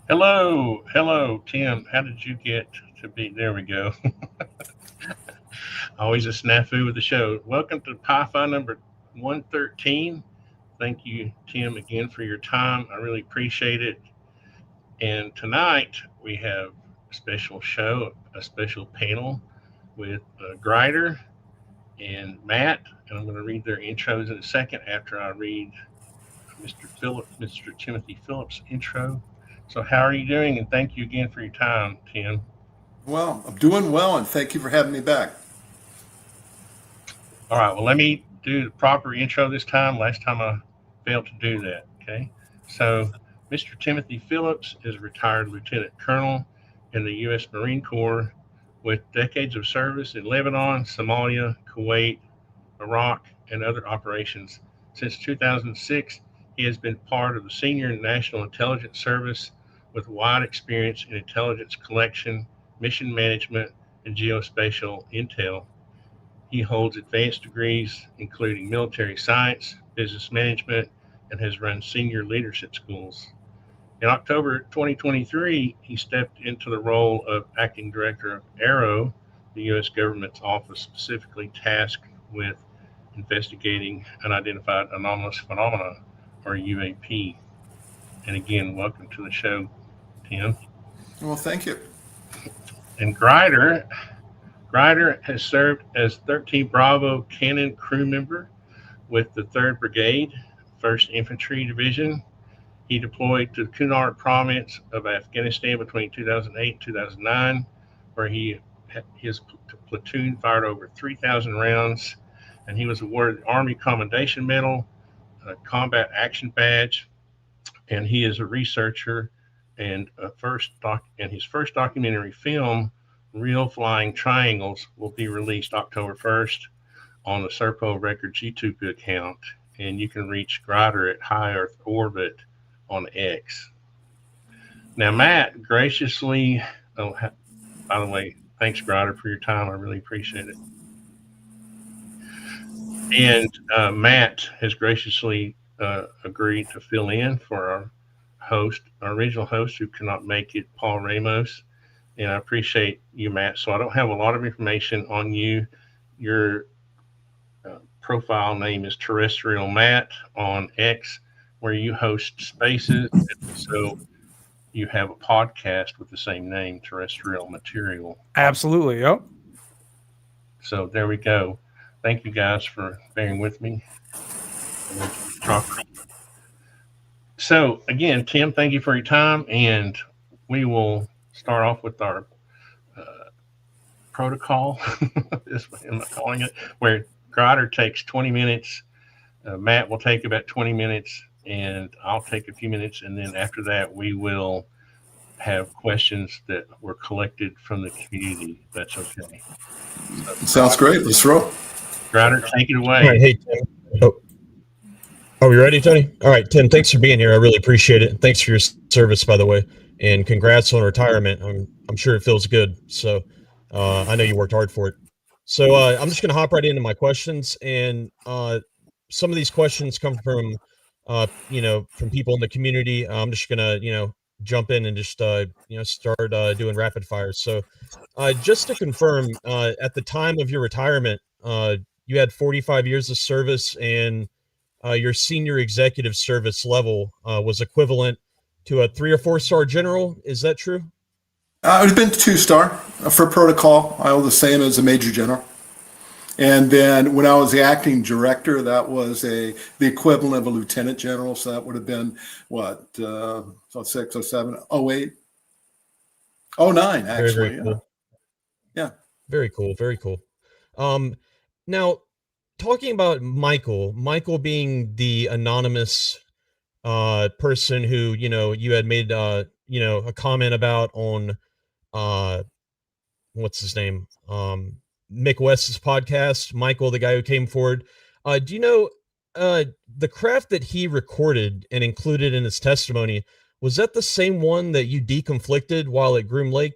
Hello, Tim. How did you get to be? There we go. Always a snafu with the show. Welcome to PiFi number 113. Thank you, Tim, again for your time. I really appreciate it. And tonight we have a special show, a special panel with Grider and Matt. And I'm going to read their intros in a second after I read Mr. Timothy Phillips' intro. So, how are you doing? And thank you again for your time, Tim. Well, I'm doing well, and thank you for having me back. All right, well, let me do the proper intro this time. Last time I failed to do that. Okay. So, Mr. Timothy Phillips is a retired lieutenant colonel in the U.S. Marine Corps with decades of service in Lebanon, Somalia, Kuwait, Iraq, and other operations. Since 2006, he has been part of the Senior National Intelligence Service with wide experience in intelligence collection, mission management, and geospatial intel. He holds advanced degrees, including military science, business management, and has run senior leadership schools. In October 2023, he stepped into the role of Acting Director of AARO, the U.S. government's office specifically tasked with investigating unidentified anomalous phenomena, or UAP. And again, welcome to the show, Tim. Well, thank you. And Grider has served as 13th Bravo Cannon Crewmember with the 3rd Brigade, 1st Infantry Division. He deployed to the Kunar Province of Afghanistan between 2008 and 2009, where his platoon fired over 3,000 rounds, and he was awarded the Army Commendation Medal, a Combat Action Badge, and he is a researcher. And his first documentary film, Real Flying Triangles, will be released October 1st on the Serpo Records YouTube account, and you can reach Grider at High Earth Orbit on X. Now, Matt graciously, oh, by the way, thanks, Grider, for your time. I really appreciate it. And Matt has graciously agreed to fill in for our original host who could not make it, Paul Ramos. And I appreciate you, Matt. So I don't have a lot of information on you. Your profile name is TerrestrialMat on X, where you host spaces. So you have a podcast with the same name, Terrestrial Material. Absolutely. Yep. So there we go. Thank you guys for bearing with me. So again, Tim, thank you for your time, and we will start off with our protocol. This way I'm calling it, where Grider takes 20 minutes. Matt will take about 20 minutes, and I'll take a few minutes, and then after that, we will have questions that were collected from the community. If that's okay. So, sounds great. Let's roll. Grider, take it away. All right, hey, Tim. Oh. Are we ready, Tony? All right, Tim, thanks for being here. I really appreciate it. Thanks for your service, by the way, and congrats on retirement. I'm sure it feels good. So I know you worked hard for it. So I'm just going to hop right into my questions, and some of these questions come from, from people in the community. I'm just going to, jump in and just, start doing rapid fire. So just to confirm, at the time of your retirement, you had 45 years of service, and your senior executive service level was equivalent to a 3 or 4 star general. Is that true? It would have been 2-star for protocol. I was the same as a major general. And then when I was the acting director, that was the equivalent of a lieutenant general. So that would have been what, 06, 07, 08, 09, actually. Very cool. Yeah. Very cool. Very cool. Now, talking about Michael being the anonymous person who, you had made, a comment about on, what's his name? Mick West's podcast, Michael, the guy who came forward. Do you know the craft that he recorded and included in his testimony, was that the same one that you deconflicted while at Groom Lake?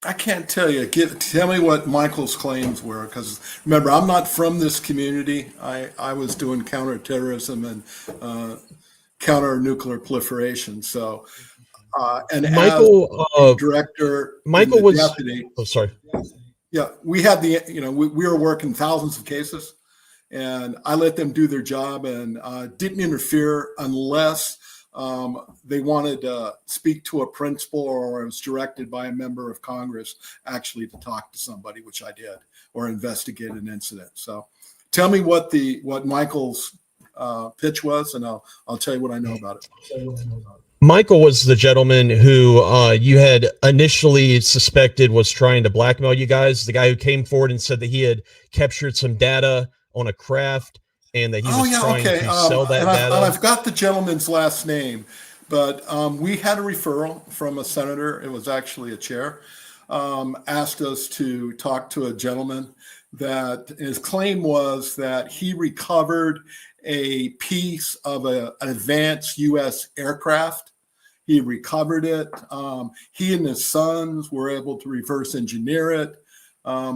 I can't tell you. Tell me what Michael's claims were, because remember, I'm not from this community. I was doing counterterrorism and counter nuclear proliferation. So And as Michael, director Michael and the was. deputy, Oh, sorry. yeah, we had we were working thousands of cases, and I let them do their job and didn't interfere unless they wanted to speak to a principal or I was directed by a member of Congress actually to talk to somebody, which I did, or investigate an incident. So tell me what Michael's pitch was, and I'll tell you what I know about it. Michael was the gentleman who you had initially suspected was trying to blackmail you guys. The guy who came forward and said that he had captured some data on a craft and that he was trying to sell that data. And I've got the gentleman's last name, but we had a referral from a senator. It was actually a chair. Asked us to talk to a gentleman that his claim was that he recovered a piece of an advanced U.S. aircraft. He recovered it. He and his sons were able to reverse engineer it.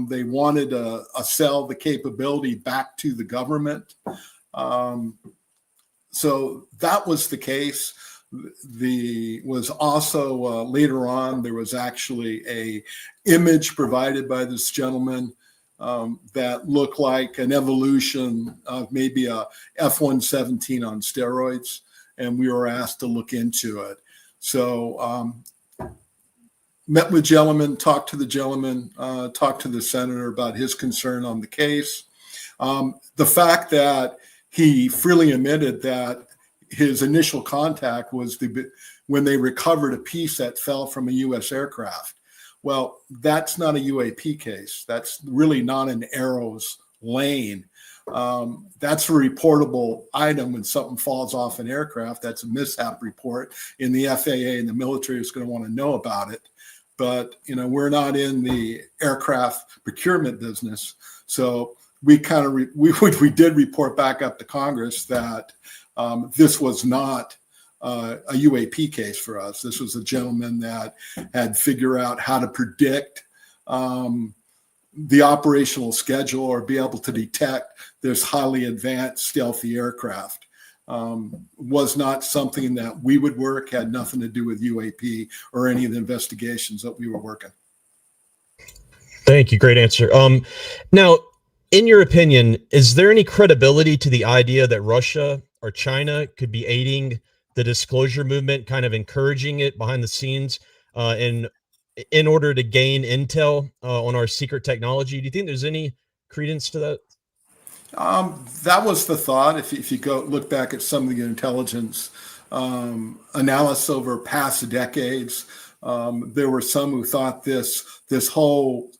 They wanted to sell the capability back to the government. So that was the case. Was also later on, there was actually a image provided by this gentleman that looked like an evolution of maybe a F-117 on steroids. And we were asked to look into it. So met with gentleman, talked to the gentleman, talked to the senator about his concern on the case. The fact that he freely admitted that his initial contact was when they recovered a piece that fell from a U.S. aircraft. Well, that's not a UAP case. That's really not an AARO's lane. That's a reportable item when something falls off an aircraft. That's a mishap report, and the FAA and the military is going to want to know about it. But we're not in the aircraft procurement business, so we did report back up to Congress that this was not a UAP case for us. This was a gentleman that had figured out how to predict the operational schedule or be able to detect this highly advanced stealthy aircraft. Was not something that we would work, had nothing to do with UAP or any of the investigations that we were working. Thank you. Great answer. Now, in your opinion, is there any credibility to the idea that Russia or China could be aiding the disclosure movement, kind of encouraging it behind the scenes in order to gain intel on our secret technology? Do you think there's any credence to that? That was the thought. If you go look back at some of the intelligence analysis over past decades, there were some who thought this whole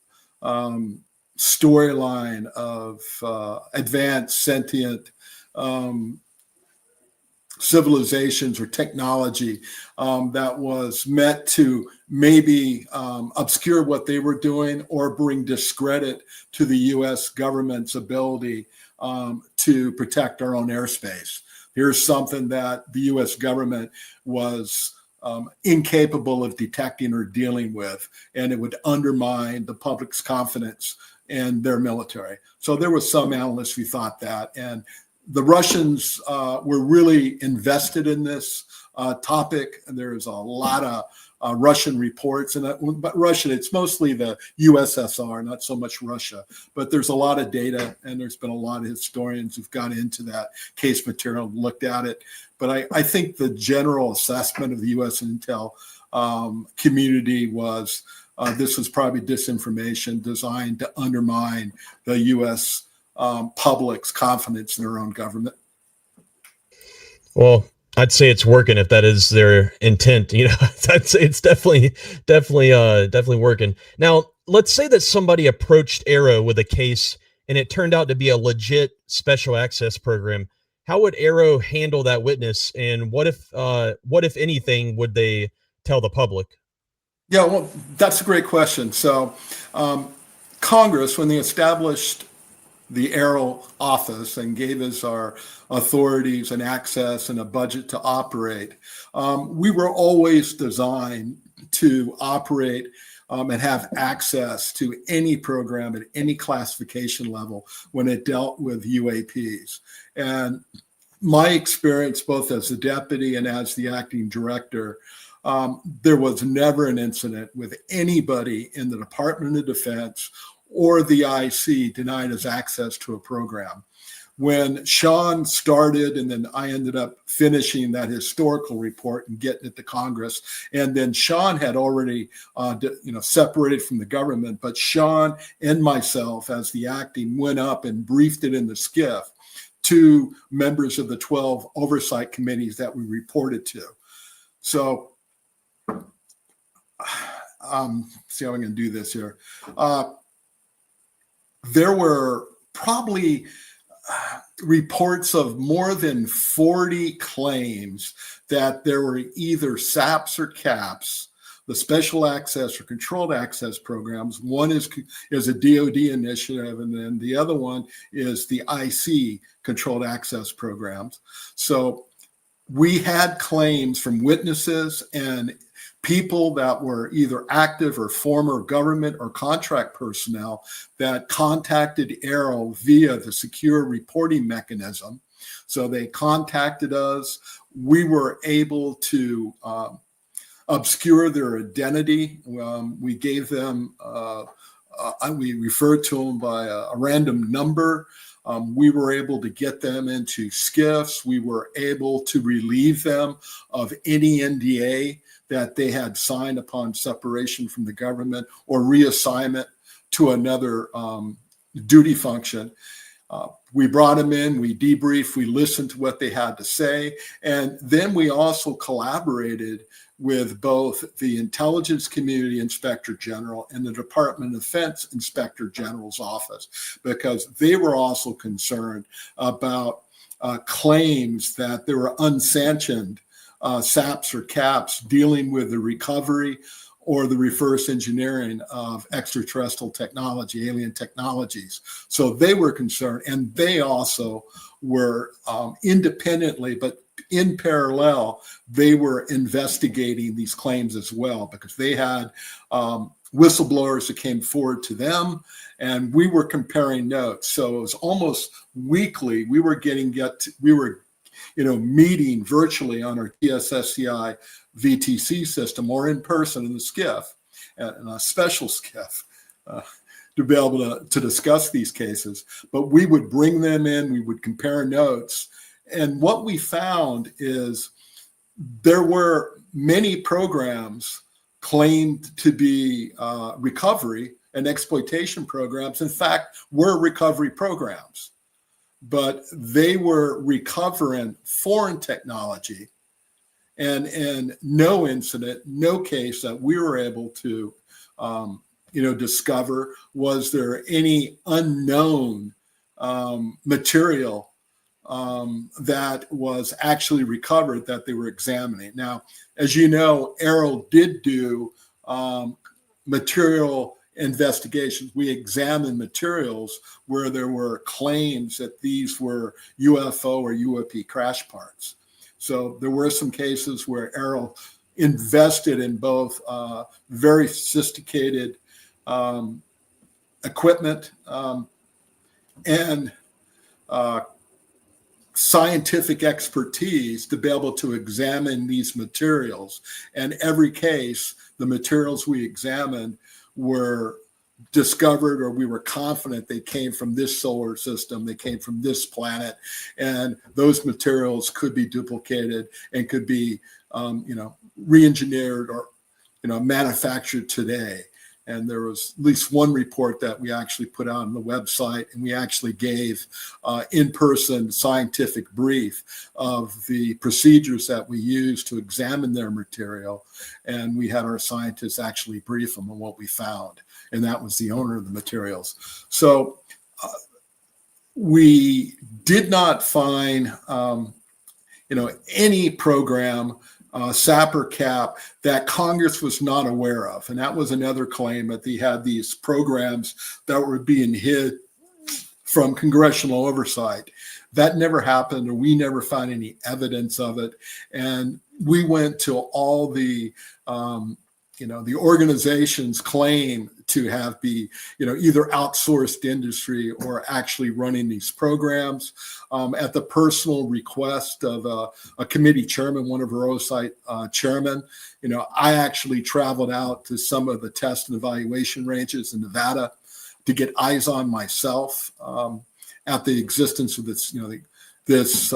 storyline of advanced sentient civilizations or technology that was meant to maybe obscure what they were doing or bring discredit to the U.S. government's ability to protect our own airspace. Here's something that the U.S. government was incapable of detecting or dealing with, and it would undermine the public's confidence in their military. So there was some analysts who thought that, and the Russians were really invested in this topic. There's a lot of Russian reports, but Russian, it's mostly the USSR, not so much Russia. But there's a lot of data, and there's been a lot of historians who've gone into that case material, looked at it. But I think the general assessment of the U.S. intel community was this was probably disinformation designed to undermine the U.S. Public's confidence in their own government. Well, I'd say it's working if that is their intent. I'd say it's definitely working. Now, let's say that somebody approached AARO with a case and it turned out to be a legit special access program. How would AARO handle that witness, and what if anything would they tell the public? Yeah, well, that's a great question. So, Congress, when they established the AARO office and gave us our authorities and access and a budget to operate, we were always designed to operate and have access to any program at any classification level when it dealt with UAPs. And my experience, both as a deputy and as the acting director, there was never an incident with anybody in the Department of Defense or the IC denied us access to a program. When Sean started, and then I ended up finishing that historical report and getting it to Congress, and then Sean had already, separated from the government, but Sean and myself, as the acting, went up and briefed it in the skiff to members of the 12 oversight committees that we reported to. So, see how I'm going to do this here. There were probably reports of more than 40 claims that there were either SAPs or CAPs, the special access or controlled access programs. One is a DoD initiative, and then the other one is the IC controlled access programs. So we had claims from witnesses and people that were either active or former government or contract personnel that contacted AARO via the secure reporting mechanism. So they contacted us. We were able to obscure their identity. We gave them, we referred to them by a random number. We were able to get them into skiffs. We were able to relieve them of any NDA that they had signed upon separation from the government or reassignment to another duty function. We brought them in, we debriefed, we listened to what they had to say, and then we also collaborated with both the Intelligence Community Inspector General and the Department of Defense Inspector General's office, because they were also concerned about claims that there were unsanctioned SAPs or CAPs dealing with the recovery or the reverse engineering of extraterrestrial technology, alien technologies. So they were concerned, and they also were independently, but in parallel, they were investigating these claims as well, because they had whistleblowers that came forward to them, and we were comparing notes. So it was almost weekly. We were meeting virtually on our TSSCI VTC system or in person in the skiff, and a special skiff, to be able to discuss these cases. But we would bring them in, we would compare notes. And what we found is there were many programs claimed to be recovery and exploitation programs. In fact, were recovery programs, but they were recovering foreign technology, and no incident, no case that we were able to, discover was there any unknown material that was actually recovered that they were examining. Now, as you know, AARO did do material investigations. We examined materials where there were claims that these were UFO or UAP crash parts. So there were some cases where AARO invested in both very sophisticated equipment and scientific expertise to be able to examine these materials. And every case, the materials we examined were discovered, or we were confident they came from this solar system, they came from this planet, and those materials could be duplicated and could be, re-engineered or, manufactured today. And there was at least one report that we actually put out on the website, and we actually gave in-person scientific brief of the procedures that we use to examine their material. And we had our scientists actually brief them on what we found. And that was the owner of the materials. So we did not find, any program, SAP or CAP, that Congress was not aware of. And that was another claim, that they had these programs that were being hid from congressional oversight. That never happened, or we never found any evidence of it. And we went to all the, the organizations claim to have be, either outsourced industry or actually running these programs. At the personal request of a committee chairman, one of our oversight chairmen, I actually traveled out to some of the test and evaluation ranges in Nevada to get eyes on myself at the existence of this, this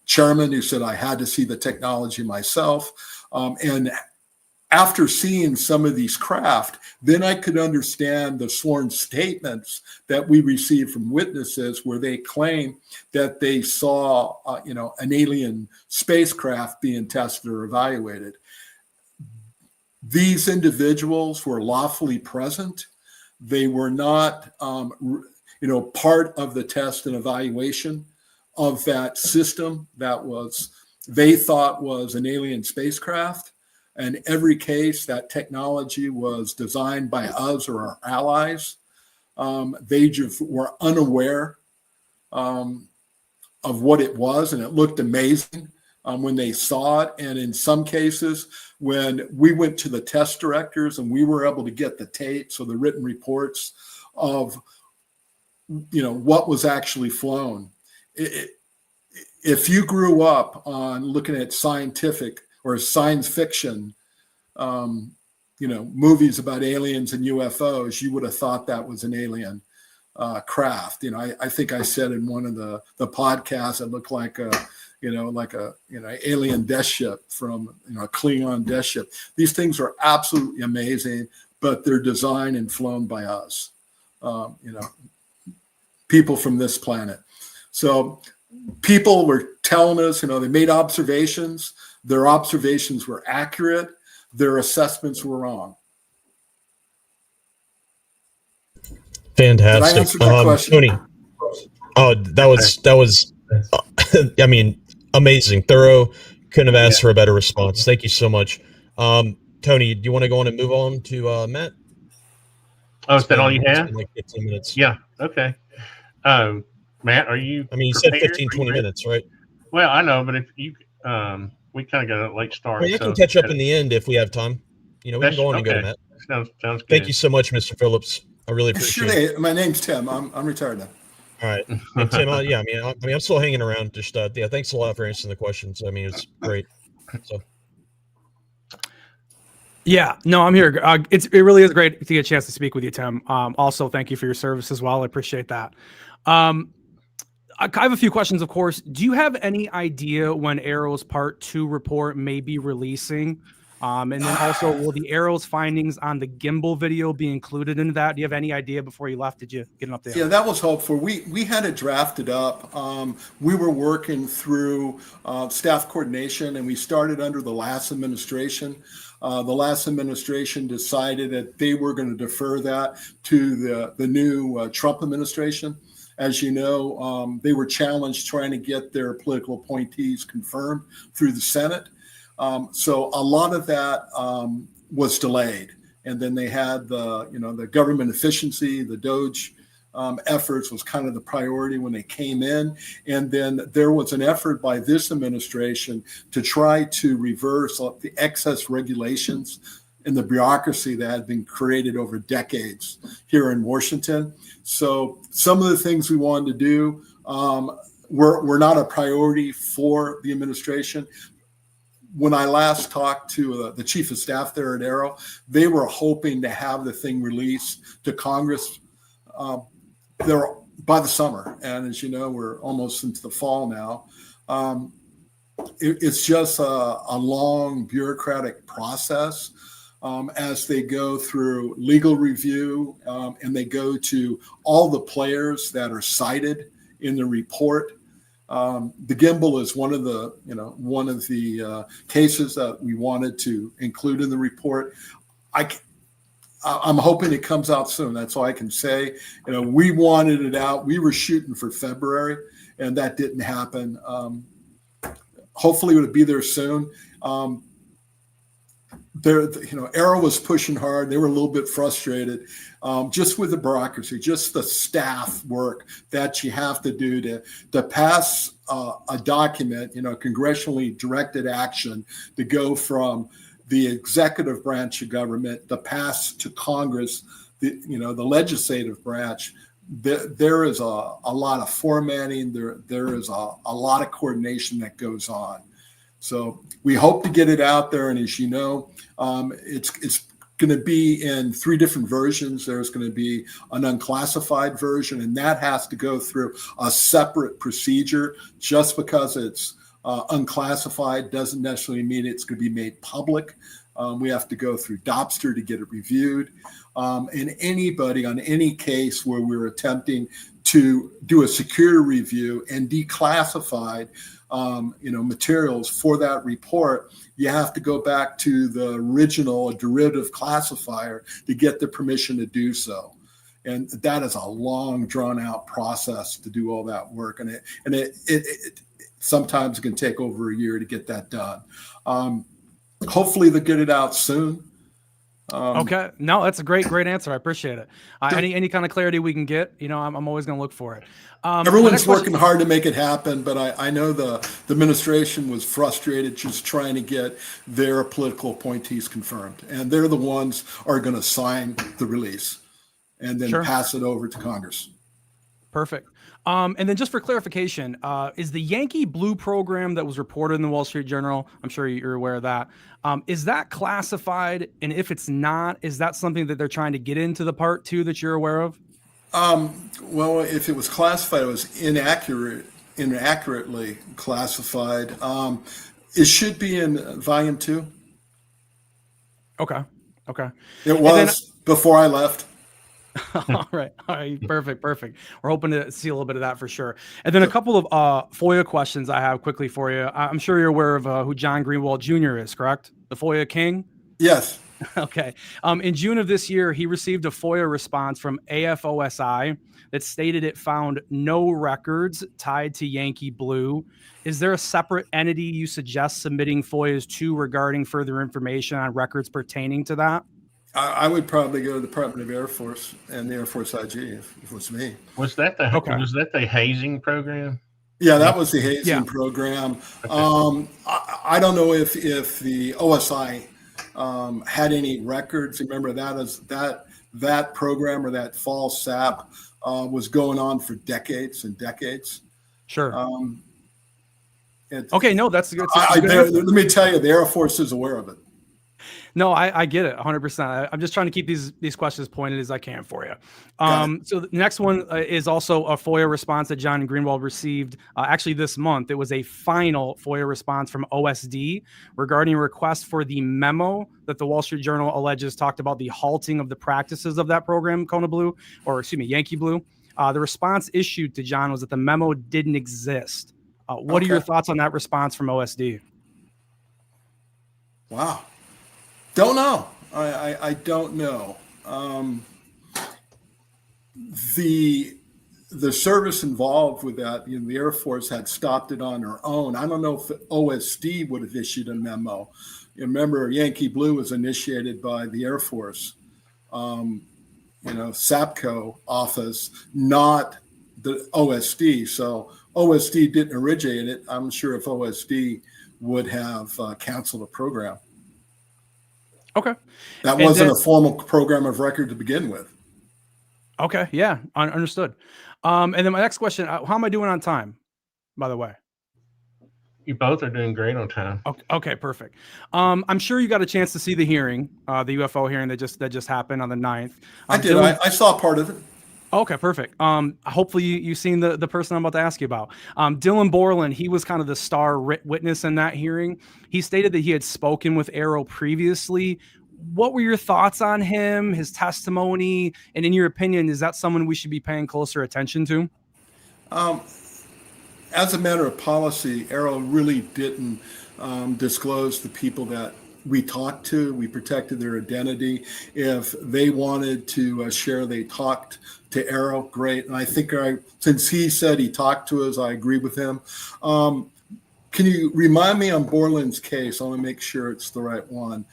chairman who said I had to see the technology myself. And after seeing some of these craft, then I could understand the sworn statements that we received from witnesses where they claim that they saw, an alien spacecraft being tested or evaluated. These individuals were lawfully present. They were not, part of the test and evaluation of that system that they thought was an alien spacecraft. In every case, that technology was designed by us or our allies. They just were unaware of what it was, and it looked amazing when they saw it. And in some cases, when we went to the test directors and we were able to get the tapes or the written reports of, what was actually flown. If you grew up on looking at scientific or science fiction, movies about aliens and UFOs, you would have thought that was an alien craft. I think I said in one of the podcasts, it looked like alien death ship from, a Klingon death ship. These things are absolutely amazing, but they're designed and flown by us, people from this planet. So people were telling us, they made observations. Their observations were accurate. Their assessments were wrong. Fantastic. Did I answer that question? Tony. Oh, that was I mean, amazing, thorough. Couldn't have asked for a better response. Thank you so much. Tony, do you want to go on and move on to Matt? Oh, is that all you have? Like 15 minutes. Yeah. Okay. Matt, are you? I mean, you said 15, 20 minutes, right? Well, I know, but if you, we kind of got a late start. I can catch up in the end if we have time. We can go on and go to Matt. Sounds good. Thank you so much, Mr. Phillips. I really appreciate it. My name's Tim. I'm retired now. All right. And Tim, I'm still hanging around. Just thanks a lot for answering the questions. I mean, it's great. So. Yeah, no, I'm here. It really is great to get a chance to speak with you, Tim. Also, thank you for your service as well. I appreciate that. I have a few questions, of course. Do you have any idea when AARO's Part 2 report may be releasing? And then also, will the AARO's findings on the gimbal video be included in that? Do you have any idea before you left? Did you get an update? Yeah, that was hopeful. We had it drafted up. We were working through staff coordination, and we started under the last administration. The last administration decided that they were going to defer that to the new Trump administration. As you know, they were challenged trying to get their political appointees confirmed through the Senate. So a lot of that was delayed. And then they had the government efficiency, the DOGE efforts was kind of the priority when they came in. And then there was an effort by this administration to try to reverse the excess regulations and the bureaucracy that had been created over decades here in Washington. So some of the things we wanted to do were not a priority for the administration. When I last talked to the chief of staff there at AARO, they were hoping to have the thing released to Congress there by the summer. And as you know, we're almost into the fall now. It's just a long bureaucratic process. As they go through legal review and they go to all the players that are cited in the report. The gimbal is one of the cases that we wanted to include in the report. I'm hoping it comes out soon. That's all I can say. We wanted it out. We were shooting for February, and that didn't happen. Hopefully, it would be there soon. AARO was pushing hard. They were a little bit frustrated just with the bureaucracy, just the staff work that you have to do to pass a document, congressionally directed action to go from the executive branch of government to pass to Congress the legislative branch, there is a lot of formatting. There is a lot of coordination that goes on. So we hope to get it out there. And as you know, it's going to be in 3 different versions. There's going to be an unclassified version, and that has to go through a separate procedure. Just because it's unclassified doesn't necessarily mean it's going to be made public. We have to go through Dobster to get it reviewed. And anybody on any case where we're attempting to do a security review and declassified materials for that report, you have to go back to the original derivative classifier to get the permission to do so. And that is a long, drawn-out process to do all that work. And it sometimes can take over a year to get that done. Hopefully they'll get it out soon. Okay. No, that's a great answer. I appreciate it. Any kind of clarity we can get, I'm always going to look for it. Everyone's working hard to make it happen, but I know the administration was frustrated just trying to get their political appointees confirmed. And they're the ones are going to sign the release and then pass it over to Congress. Perfect. And then just for clarification, is the Yankee Blue program that was reported in the Wall Street Journal, I'm sure you're aware of that, is that classified? And if it's not, is that something that they're trying to get into the Part 2 that you're aware of? Well, if it was classified, it was inaccurately classified. It should be in Volume 2. Okay. It was before I left. All right. Perfect. We're hoping to see a little bit of that for sure. And then a couple of FOIA questions I have quickly for you. I'm sure you're aware of who John Greenwald Jr. is, correct? The FOIA king? Yes. Okay. In June of this year, he received a FOIA response from AFOSI that stated it found no records tied to Yankee Blue. Is there a separate entity you suggest submitting FOIAs to regarding further information on records pertaining to that? I would probably go to the Department of Air Force and the Air Force IG if it was me. Was that the hazing program? Yeah, that was the hazing program. Okay. I don't know if the OSI had any records. Remember that program or that fall SAP was going on for decades and decades. Sure. Okay, no, that's good. Let me tell you, the Air Force is aware of it. No, I get it 100%. I'm just trying to keep these questions pointed as I can for you. So the next one is also a FOIA response that John Greenwald received actually this month. It was a final FOIA response from OSD regarding a request for the memo that the Wall Street Journal alleges talked about the halting of the practices of that program, Yankee Blue. The response issued to John was that the memo didn't exist. What are your thoughts on that response from OSD? Wow. Don't know. I don't know. The service involved with that, the Air Force had stopped it on their own. I don't know if OSD would have issued a memo. Remember, Yankee Blue was initiated by the Air Force, SAPCO office, not the OSD. So OSD didn't originate it. I'm sure if OSD would have canceled the program. Okay. That wasn't a formal program of record to begin with. Okay. Yeah. Understood. And then my next question, how am I doing on time, by the way? You both are doing great on time. Okay, perfect. I'm sure you got a chance to see the hearing, the UFO hearing that just happened on the 9th. I did. I saw part of it. Okay, perfect. Hopefully you've seen the person I'm about to ask you about. Dylan Borland, he was kind of the star witness in that hearing. He stated that he had spoken with AARO previously. What were your thoughts on him, his testimony, and in your opinion, is that someone we should be paying closer attention to? As a matter of policy, AARO really didn't disclose the people that we talked to. We protected their identity. If they wanted to share, they talked to AARO, great. And I think since he said he talked to us, I agree with him. Can you remind me on Borland's case? I want to make sure it's the right one.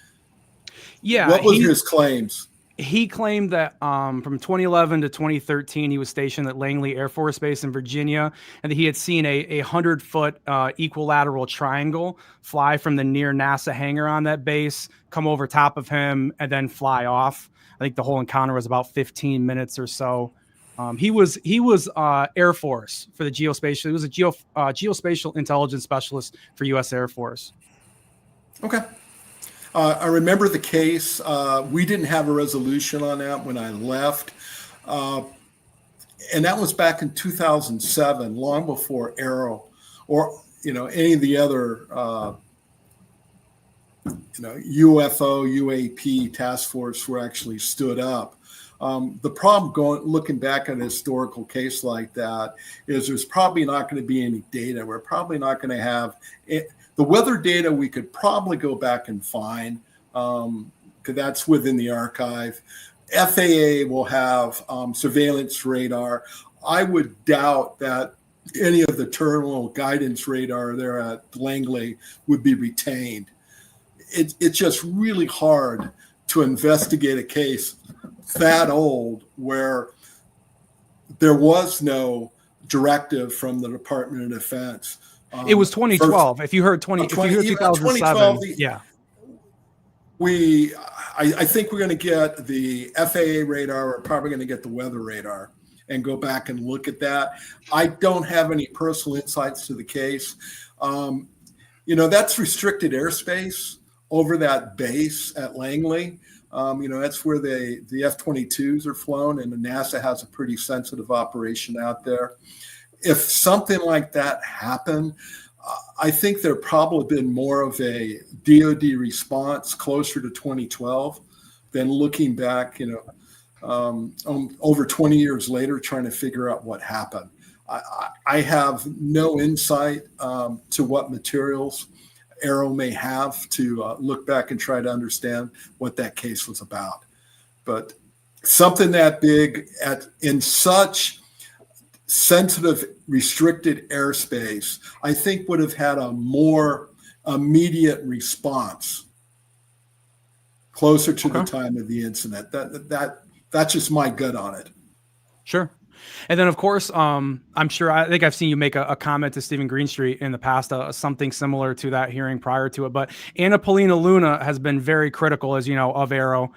Yeah. What was his claims? he claimed that from 2011 to 2013, he was stationed at Langley Air Force Base in Virginia, and that he had seen a 100-foot equilateral triangle fly from the near NASA hangar on that base, come over top of him, and then fly off. I think the whole encounter was about 15 minutes or so. He was Air Force for the geospatial. He was a geospatial intelligence specialist for U.S. Air Force. Okay. I remember the case. We didn't have a resolution on that when I left. And that was back in 2007, long before AARO or, any of the other, UFO, UAP task force were actually stood up. The problem looking back at a historical case like that is there's probably not going to be any data. We're probably not going to have it. The weather data we could probably go back and find, because that's within the archive. FAA will have surveillance radar. I would doubt that any of the terminal guidance radar there at Langley would be retained. It's just really hard to investigate a case that old where there was no directive from the Department of Defense. It was 2012. If you heard 2007, yeah. I think we're going to get the FAA radar. We're probably going to get the weather radar and go back and look at that. I don't have any personal insights to the case. That's restricted airspace over that base at Langley. That's where the F-22s are flown, and NASA has a pretty sensitive operation out there. If something like that happened, I think there probably been more of a DoD response closer to 2012 than looking back, over 20 years later, trying to figure out what happened. I have no insight to what materials AARO may have to look back and try to understand what that case was about. But something that big in such sensitive, restricted airspace, I think would have had a more immediate response closer to the time of the incident. That's just my gut on it. Sure. And then, of course, I think I've seen you make a comment to Stephen Greenstreet in the past, something similar to that hearing prior to it. But Anna Paulina Luna has been very critical, as you know, of AARO.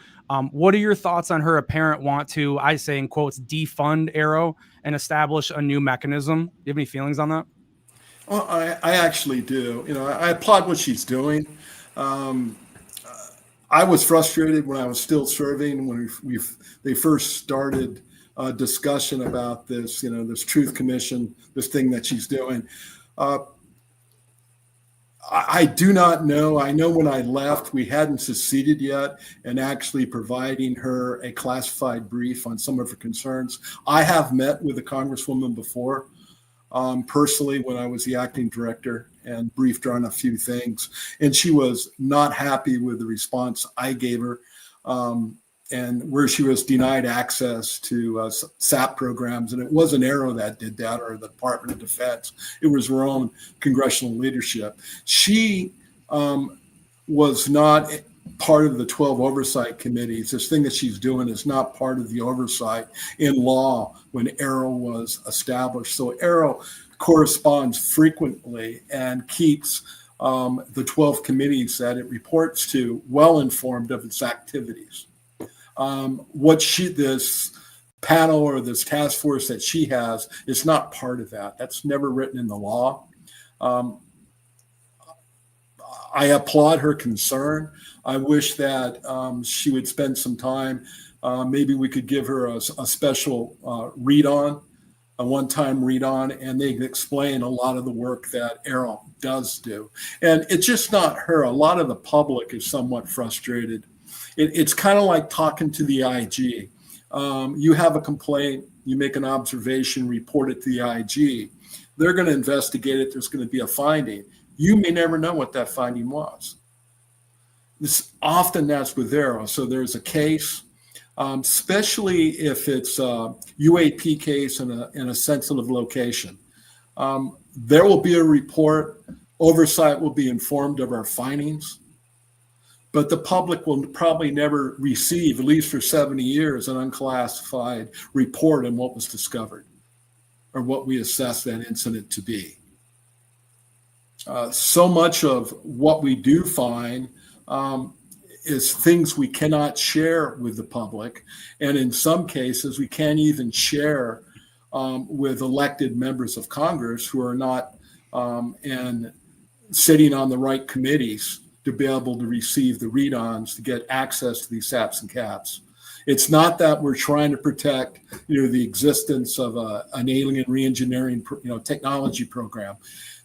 What are your thoughts on her apparent want to, I say in quotes, defund AARO and establish a new mechanism? Do you have any feelings on that? Well, I actually do. I applaud what she's doing. I was frustrated when I was still serving when they first started a discussion about this, this Truth Commission, this thing that she's doing. I do not know. I know when I left, we hadn't succeeded yet in actually providing her a classified brief on some of her concerns. I have met with the Congresswoman before, personally, when I was the acting director, and briefed her on a few things. And she was not happy with the response I gave her, and where she was denied access to SAP programs. And it wasn't AARO that did that, or the Department of Defense. It was her own congressional leadership. She was not part of the 12 oversight committees. This thing that she's doing is not part of the oversight in law when AARO was established. So AARO corresponds frequently and keeps the 12 committees that it reports to well informed of its activities. This panel or this task force that she has is not part of that. That's never written in the law. I applaud her concern. I wish that she would spend some time. Maybe we could give her a special read-on, a one-time read-on, and they can explain a lot of the work that AARO does do. And it's just not her. A lot of the public is somewhat frustrated. It's kind of like talking to the IG. You have a complaint, you make an observation, report it to the IG. They're going to investigate it. There's going to be a finding. You may never know what that finding was. Often that's with AARO. So there's a case, especially if it's a UAP case in a sensitive location. There will be a report. Oversight will be informed of our findings. but the public will probably never receive, at least for 70 years, an unclassified report on what was discovered or what we assess that incident to be. So much of what we do find is things we cannot share with the public. And in some cases, we can't even share with elected members of Congress who are not and sitting on the right committees to be able to receive the read-ons to get access to these SAPs and CAPs. It's not that we're trying to protect, the existence of an alien reengineering, technology program.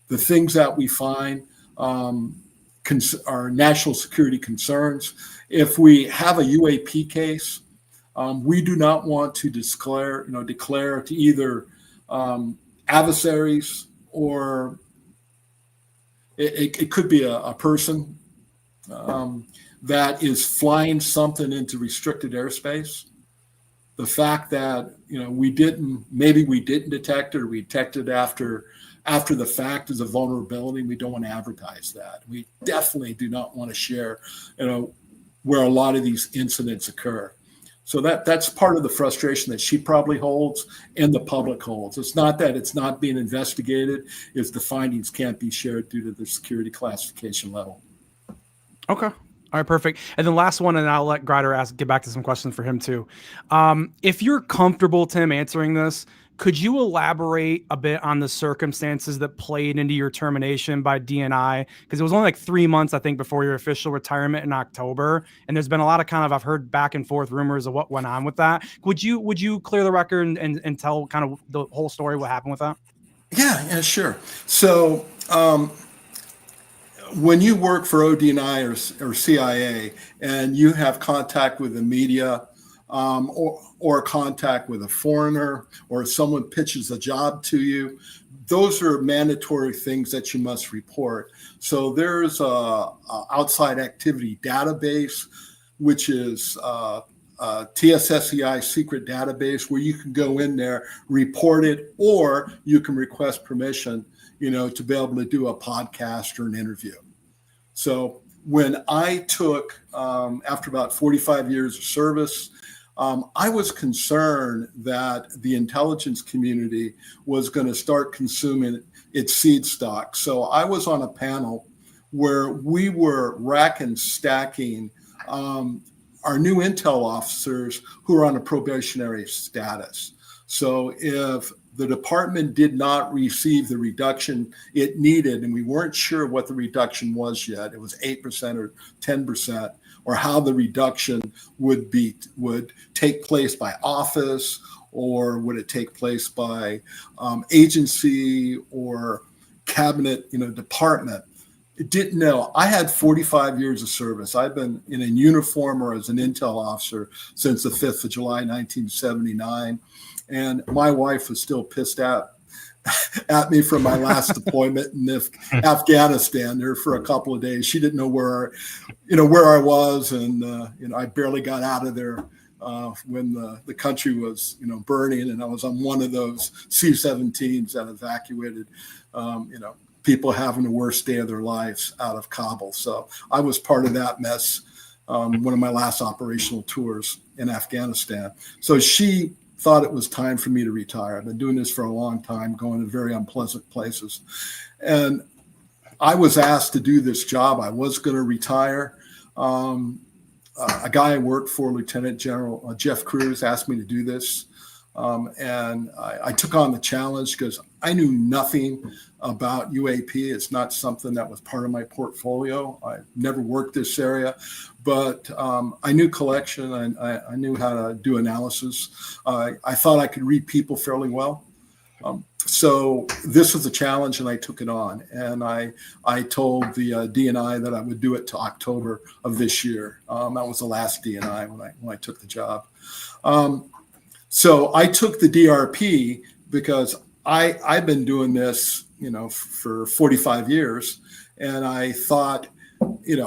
The things that we find are national security concerns. If we have a UAP case, we do not want to declare to either adversaries or it could be a person that is flying something into restricted airspace. The fact that we didn't detect it, or we detected after the fact is a vulnerability. We don't want to advertise that. We definitely do not want to share, where a lot of these incidents occur. So that's part of the frustration that she probably holds and the public holds. It's not that it's not being investigated, it's the findings can't be shared due to the security classification level. Okay. All right, perfect. And then last one, and I'll let Grider get back to some questions for him too. If you're comfortable, Tim, answering this, could you elaborate a bit on the circumstances that played into your termination by DNI? Because it was only like 3 months, I think, before your official retirement in October. And there's been a lot of I've heard back and forth rumors of what went on with that. Would you clear the record and tell kind of the whole story, what happened with that? Yeah, sure. So when you work for ODNI or CIA and you have contact with the media, or contact with a foreigner, or someone pitches a job to you, those are mandatory things that you must report. So there's a outside activity database, which is TSSCI secret database, where you can go in there, report it, or you can request permission, to be able to do a podcast or an interview. So when I took, after about 45 years of service, I was concerned that the intelligence community was going to start consuming its seed stock. So I was on a panel where we were rack and stacking our new intel officers who are on a probationary status. So if the department did not receive the reduction it needed, and we weren't sure what the reduction was yet, it was 8% or 10%, or how the reduction would take place by office, or would it take place by agency or cabinet, department. It didn't know. I had 45 years of service. I've been in a uniform or as an intel officer since the 5th of July, 1979. And my wife was still pissed at me from my last deployment in Afghanistan there for a couple of days. She didn't know where I was. And, I barely got out of there when the country was, burning. And I was on one of those C-17s that evacuated, people having the worst day of their lives out of Kabul. So I was part of that mess, one of my last operational tours in Afghanistan. So she thought it was time for me to retire. I've been doing this for a long time, going to very unpleasant places. And I was asked to do this job. I was going to retire. A guy I worked for, Lieutenant General Jeff Cruz, asked me to do this. And I took on the challenge because I knew nothing about UAP. It's not something that was part of my portfolio. I never worked this area, but I knew collection. I knew how to do analysis. I thought I could read people fairly well. So this was a challenge, and I took it on. And I told the DNI that I would do it to October of this year. That was the last DNI when I took the job. So I took the DRP because I've been doing this, for 45 years. And I thought,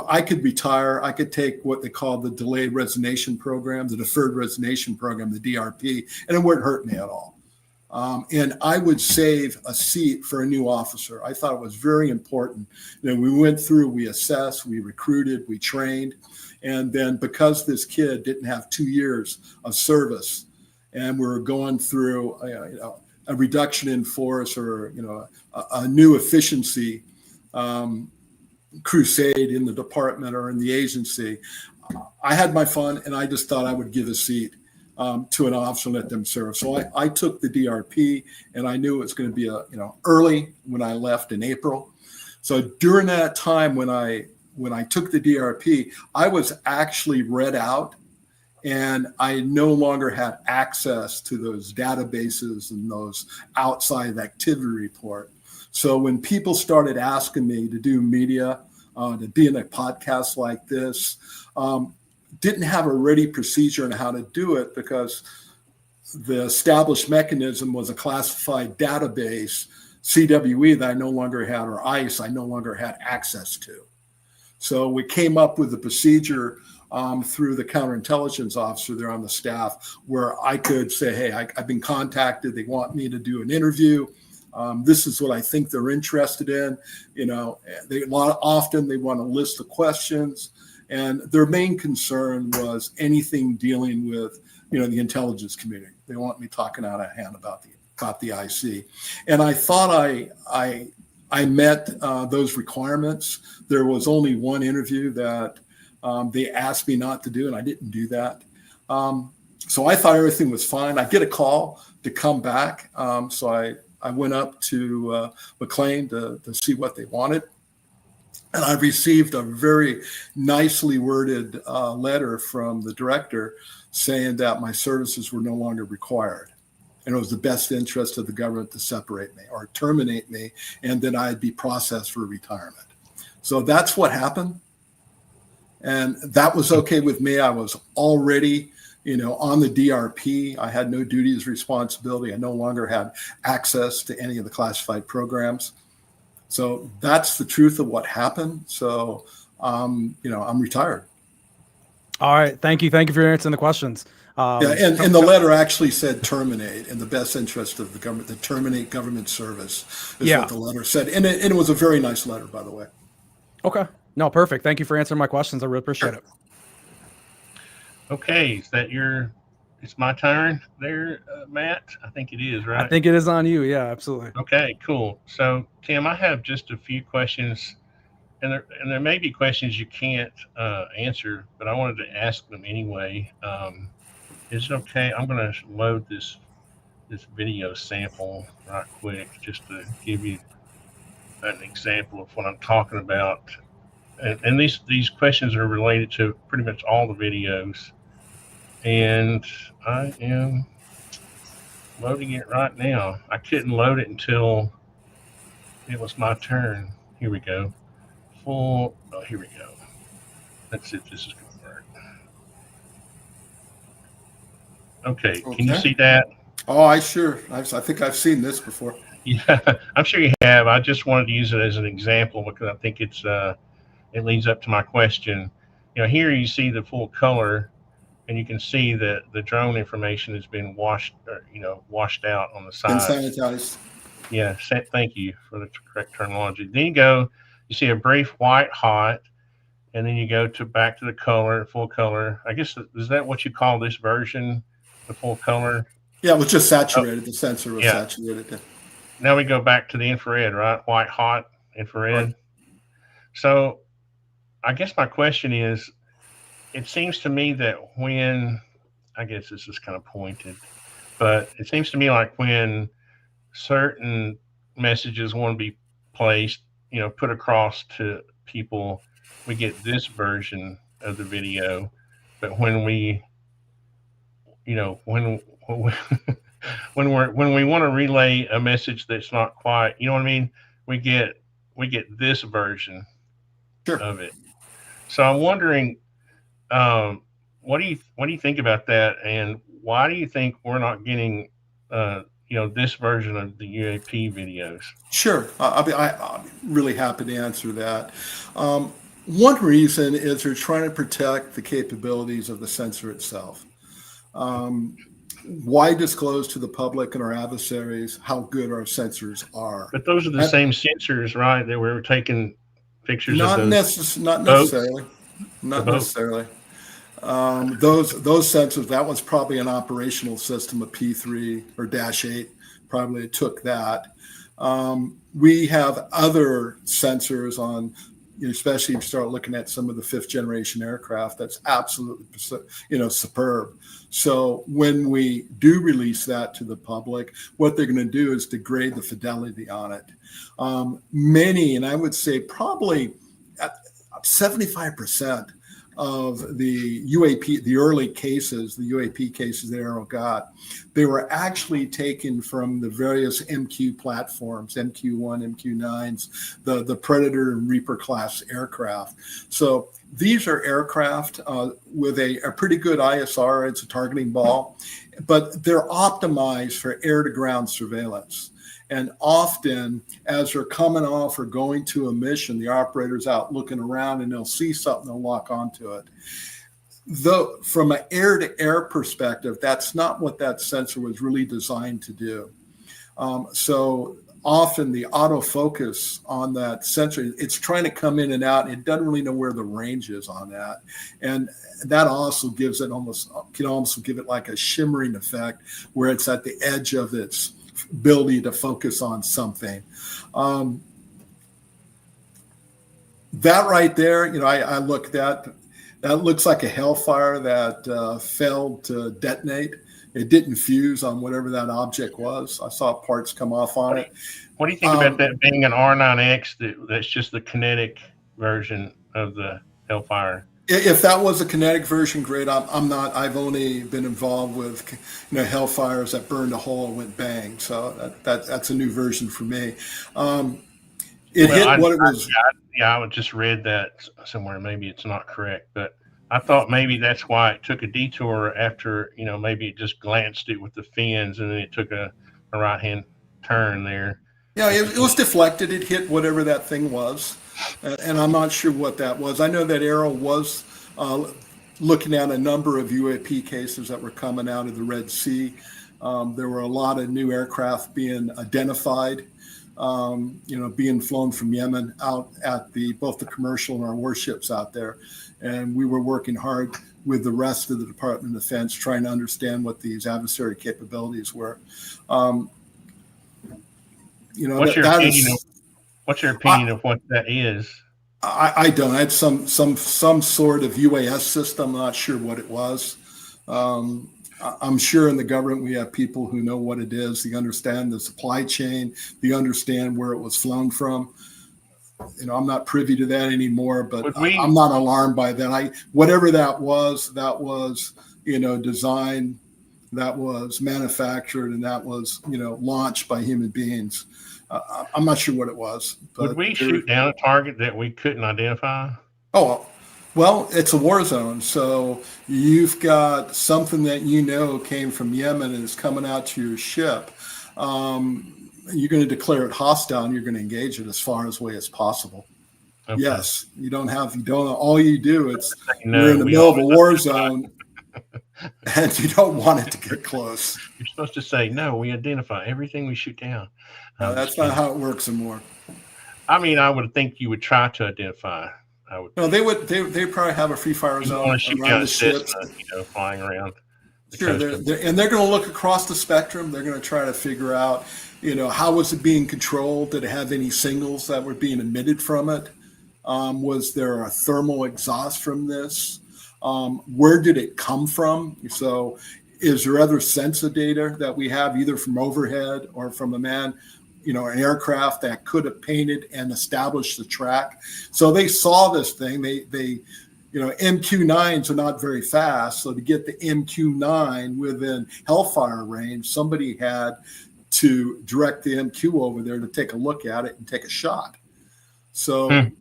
I could retire. I could take what they call the delayed resignation program, the deferred resignation program, the DRP, and it wouldn't hurt me at all. And I would save a seat for a new officer. I thought it was very important. We went through, we assessed, we recruited, we trained. And then because this kid didn't have 2 years of service and we're going through a reduction in force or a new efficiency crusade in the department or in the agency, I had my fun and I just thought I would give a seat to an officer and let them serve. So I took the DRP and I knew it was going to be early when I left in April. So during that time when I took the DRP, I was actually read out and I no longer had access to those databases and those outside activity report. So when people started asking me to do media, to be in a podcast like this, didn't have a ready procedure on how to do it because the established mechanism was a classified database, CWE, that I no longer had, or ICE, I no longer had access to. So we came up with a procedure through the counterintelligence officer there on the staff where I could say, hey, I've been contacted. They want me to do an interview. This is what I think they're interested in. Often they want a list of questions. And their main concern was anything dealing with, the intelligence community. They want me talking out of hand about the IC. And I thought I met those requirements. There was only one interview that they asked me not to do, and I didn't do that. So I thought everything was fine. I get a call to come back. So I went up to McLean to see what they wanted. And I received a very nicely worded letter from the director saying that my services were no longer required. And it was the best interest of the government to separate me or terminate me, and that I'd be processed for retirement. So that's what happened. And that was okay with me. I was already, on the DRP. I had no duties, responsibility. I no longer had access to any of the classified programs. So that's the truth of what happened. So, I'm retired. All right. Thank you. Thank you for answering the questions. And the letter actually said terminate in the best interest of the government, to terminate government service is what the letter said. And it was a very nice letter, by the way. Okay. No, perfect. Thank you for answering my questions. I really appreciate it. Okay. It's my turn there, Matt? I think it is, right? I think it is on you. Yeah, absolutely. Okay, cool. So, Tim, I have just a few questions, and there may be questions you can't answer, but I wanted to ask them anyway. Is it okay? I'm going to load this video sample right quick just to give you an example of what I'm talking about. And these questions are related to pretty much all the videos. And I am loading it right now. I couldn't load it until it was my turn. Here we go. Here we go. Let's see if this is going to work. Okay, can you see that? Oh, I think I've seen this before. Yeah, I'm sure you have. I just wanted to use it as an example because I think it leads up to my question. Here you see the full color. And you can see that the drone information has been washed out on the side. And sanitized. Yeah, thank you for the correct terminology. Then you see a brief white hot, and then you go back to the color, full color. I guess, is that what you call this version, the full color? Yeah, it was just saturated. The sensor was saturated. Yeah. Now we go back to the infrared, right? White hot, infrared. Right. So I guess my question is, it seems to me that I guess this is kind of pointed, but it seems to me like when certain messages want to be placed, put across to people, we get this version of the video. But when we, when we want to relay a message that's not quite, you know what I mean? We get this version of it. So I'm wondering, what do you think about that, and why do you think we're not getting this version of the UAP videos? Sure, I'm really happy to answer that. One reason is they're trying to protect the capabilities of the sensor itself. why disclose to the public and our adversaries how good our sensors are? But those are the same sensors, right? That we were taking pictures of Not those not boats, necessarily. the Not boat. necessarily. Those sensors, that was probably an operational system, a P3 or -8, probably took that. We have other sensors on, especially if you start looking at some of the 5th generation aircraft, that's absolutely, superb. So when we do release that to the public, what they're going to do is degrade the fidelity on it. Many, and I would say probably 75% of the UAP, the early cases, the UAP cases that AARO got, they were actually taken from the various MQ platforms, MQ-1, MQ-9s, the Predator and Reaper class aircraft. So these are aircraft with a pretty good ISR. It's a targeting ball, but they're optimized for air-to-ground surveillance. And often, as they're coming off or going to a mission, the operator's out looking around and they'll see something, they'll lock onto it. Though, from an air-to-air perspective, that's not what that sensor was really designed to do. So often the autofocus on that sensor, it's trying to come in and out, and it doesn't really know where the range is on that. And that also gives it can almost give it like a shimmering effect where it's at the edge of its ability to focus on something. That right there, I looked at, that looks like a Hellfire that failed to detonate. It didn't fuse on whatever that object was. I saw parts come off on it. What do you think about that being an R9X that's just the kinetic version of the Hellfire? If that was a kinetic version, great. I'm not. I've only been involved with, Hellfires that burned a hole and went bang. So that's a new version for me. I just read that somewhere. Maybe it's not correct, but I thought maybe that's why it took a detour after, maybe it just glanced it with the fins and then it took a right-hand turn there. Yeah, it was deflected. It hit whatever that thing was. And I'm not sure what that was. I know that AARO was looking at a number of UAP cases that were coming out of the Red Sea. There were a lot of new aircraft being identified, being flown from Yemen out at both the commercial and our warships out there. And we were working hard with the rest of the Department of Defense trying to understand what these adversary capabilities were. What's your opinion of what that is? I don't. I had some sort of UAS system. I'm not sure what it was. I'm sure in the government we have people who know what it is. They understand the supply chain. They understand where it was flown from. I'm not privy to that anymore, but I'm not alarmed by that. Whatever that was designed, that was manufactured, and that was, launched by human beings. I'm not sure what it was. But would we shoot down a target that we couldn't identify? Oh, well, it's a war zone. So you've got something that came from Yemen and is coming out to your ship. You're going to declare it hostile and you're going to engage it as far away as possible. Okay. Yes, all you do, you're in the middle of a war zone and you don't want it to get close. You're supposed to say, no, we identify everything we shoot down. No, that's not how it works anymore. I mean, I would think you would try to identify. No, they would. They probably have a free fire zone around the ships, flying around. Sure, they're going to look across the spectrum. They're going to try to figure out, how was it being controlled? Did it have any signals that were being emitted from it? Was there a thermal exhaust from this? Where did it come from? So, is there other sensor data that we have either from overhead or from a man? An aircraft that could have painted and established the track. So they saw this thing. They MQ-9s are not very fast. So to get the MQ-9 within Hellfire range, somebody had to direct the MQ over there to take a look at it and take a shot. So I'm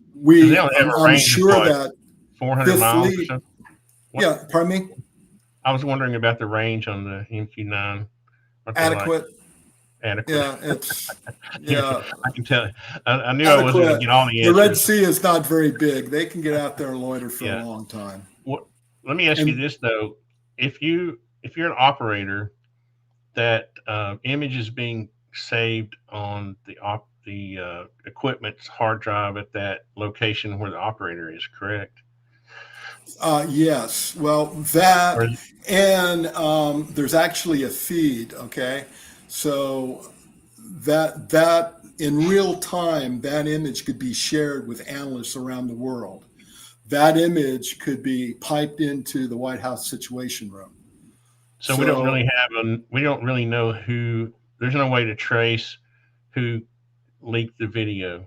sure that 400 miles or so? Yeah, pardon me? I was wondering about the range on the MQ-9. Adequate. Adequate. Yeah. I can tell. I knew I wasn't going to get all the answers. The Red Sea is not very big. They can get out there and loiter for a long time. Let me ask you this though: if you're an operator that image is being saved on the equipment's hard drive at that location where the operator is, correct? Yes. Well, Or that and there's actually a feed. Okay, so that in real time, that image could be shared with analysts around the world. That image could be piped into the White House Situation Room. so we don't really know who. There's no way to trace who leaked the video.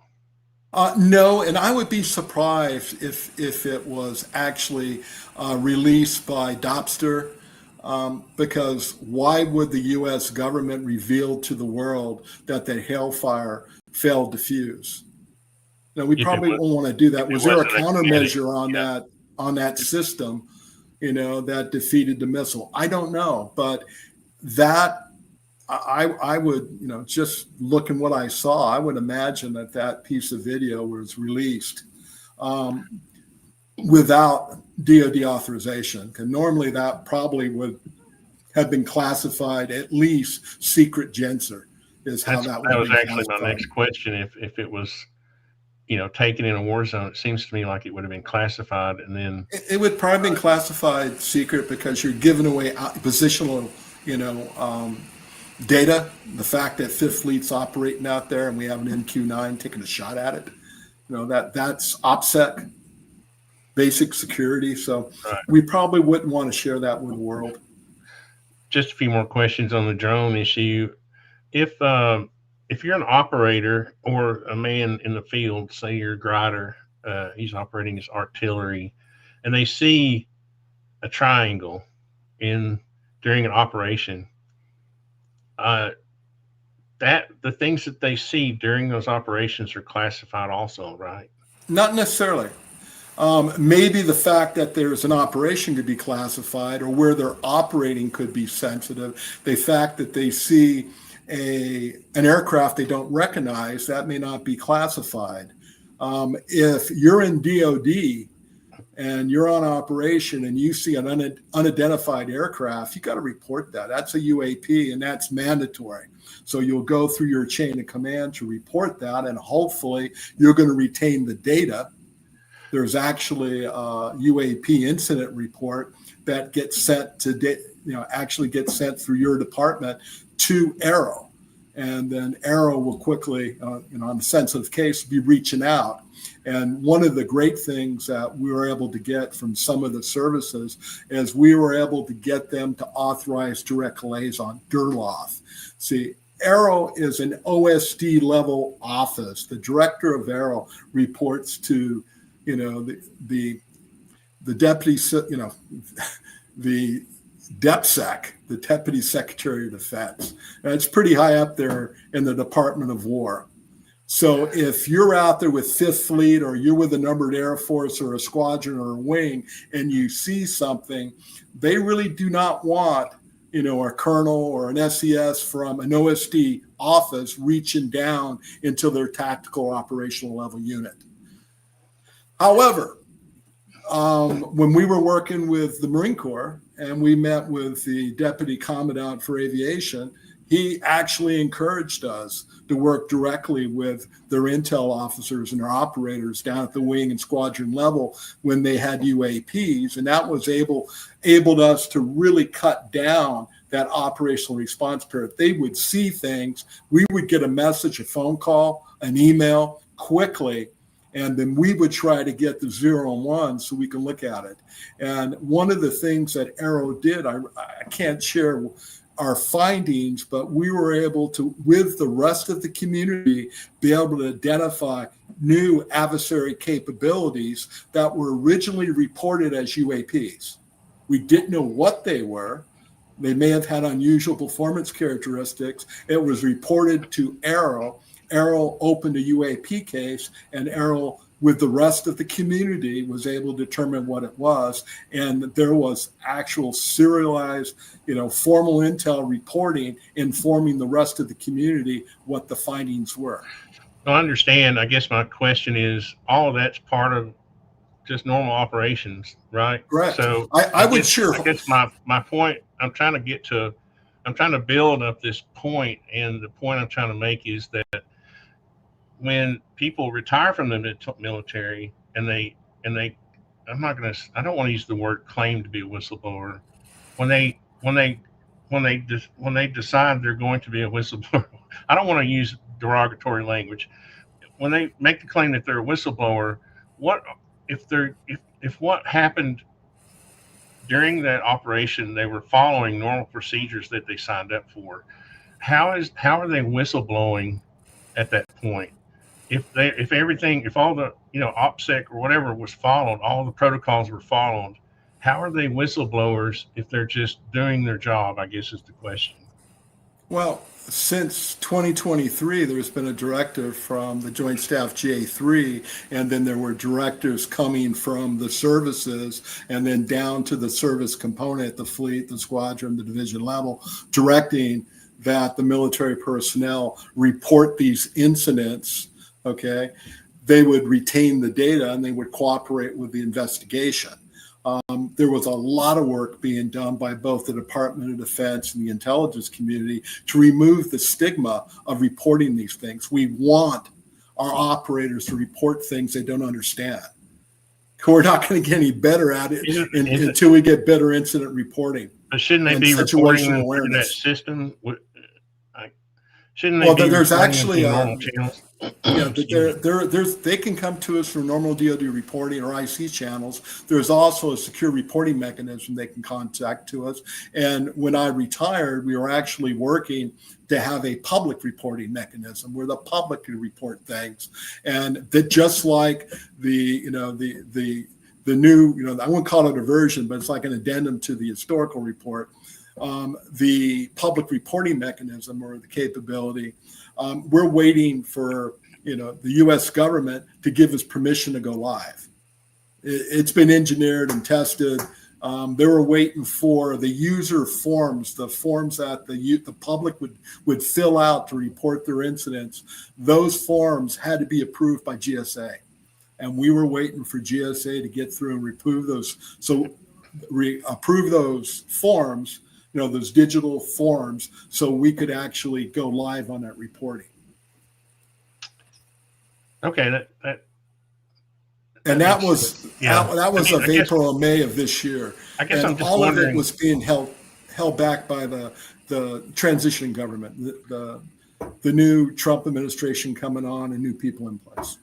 No, and I would be surprised if it was actually released by Dobster, because why would the U.S. government reveal to the world that the Hellfire failed to fuse? No, we If it probably was, won't want to do that. if it Was there a wasn't a kinetic, countermeasure on yeah. that system, that defeated the missile? I don't know, but that I would, just looking what I saw, I would imagine that piece of video was released without DoD authorization. Because normally that probably would have been classified, at least secret Gensler is how that would That was be actually my classified. next question. If it was, taken in a war zone, it seems to me like it would have been classified, and then It would probably been classified secret because you're giving away positional, data. The fact that Fifth Fleet's operating out there and we have an MQ-9 taking a shot at it, that's OPSEC, basic security. So right. we probably wouldn't want to share that with the world. Just a few more questions on the drone issue. If you're an operator or a man in the field, say you're a grider, he's operating his artillery, and they see a triangle during an operation, that the things that they see during those operations are classified also, right? Not necessarily. Maybe the fact that there's an operation could be classified, or where they're operating could be sensitive. The fact that they see an aircraft they don't recognize, that may not be classified. If you're in DoD and you're on operation and you see an unidentified aircraft, you got to report that. That's a UAP, and that's mandatory. So you'll go through your chain of command to report that, and hopefully you're going to retain the data. There's actually a UAP incident report that gets sent actually gets sent through your department to AARO, and then AARO will quickly, on the sensitive case, be reaching out. And one of the great things that we were able to get from some of the services is we were able to get them to authorize direct liaison, DERLOF. See, AARO is an OSD level office. The director of AARO reports to, the deputy, the DepSec, the Deputy Secretary of Defense. And it's pretty high up there in the Department of War. So if you're out there with Fifth Fleet, or you're with a numbered Air Force or a squadron or a wing, and you see something, they really do not want, a colonel or an SES from an OSD office reaching down into their tactical operational level unit. However, when we were working with the Marine Corps and we met with the Deputy Commandant for Aviation, he actually encouraged us to work directly with their intel officers and their operators down at the wing and squadron level when they had UAPs, and that was enabled us to really cut down that operational response period. They would see things, we would get a message, a phone call, an email quickly, and then we would try to get the 0 and 1 so we can look at it. And one of the things that AARO did, I can't share our findings, but we were able to, with the rest of the community, be able to identify new adversary capabilities that were originally reported as UAPs. We didn't know what they were. They may have had unusual performance characteristics. It was reported to AARO. AARO opened a UAP case, and AARO, with the rest of the community, was able to determine what it was. And there was actual serialized, formal intel reporting informing the rest of the community what the findings were. I understand. I guess my question is, all of that's part of just normal operations, right? Correct. So I would sure. I guess my point I'm trying to get to, I'm trying to build up this point, and the point I'm trying to make is that when people retire from the military and they I don't want to use the word claim to be a whistleblower. When they decide they're going to be a whistleblower, I don't want to use derogatory language. When they make the claim that they're a whistleblower, what if what happened during that operation, they were following normal procedures that they signed up for? How are they whistleblowing at that point? If all the OPSEC or whatever was followed, all the protocols were followed, how are they whistleblowers if they're just doing their job, I guess is the question. Well, since 2023, there's been a directive from the Joint Staff GA3, and then there were directives coming from the services, and then down to the service component, the fleet, the squadron, the division level, directing that the military personnel report these incidents. Okay, they would retain the data and they would cooperate with the investigation. There was a lot of work being done by both the Department of Defense and the intelligence community to remove the stigma of reporting these things. We want our operators to report things they don't understand. We're not going to get any better at it until we get better incident reporting. But shouldn't they be reporting through that system? Shouldn't they be there's actually normal channels? Yeah, they can come to us from normal DoD reporting or IC channels. There's also a secure reporting mechanism they can contact to us. And when I retired, we were actually working to have a public reporting mechanism where the public can report things, and that just like the new I won't call it a version, but it's like an addendum to the historical report. The public reporting mechanism or the capability, we're waiting for the U.S. government to give us permission to go live. It's been engineered and tested. They were waiting for the user forms, the forms that the public would fill out to report their incidents. Those forms had to be approved by GSA, and we were waiting for GSA to get through and approve those. Approve those forms. Those digital forms, so we could actually go live on that reporting. Okay, that was April and May of this year. I guess I'm just all wondering, of it was being held back by the transition government, the new Trump administration coming on and new people in place.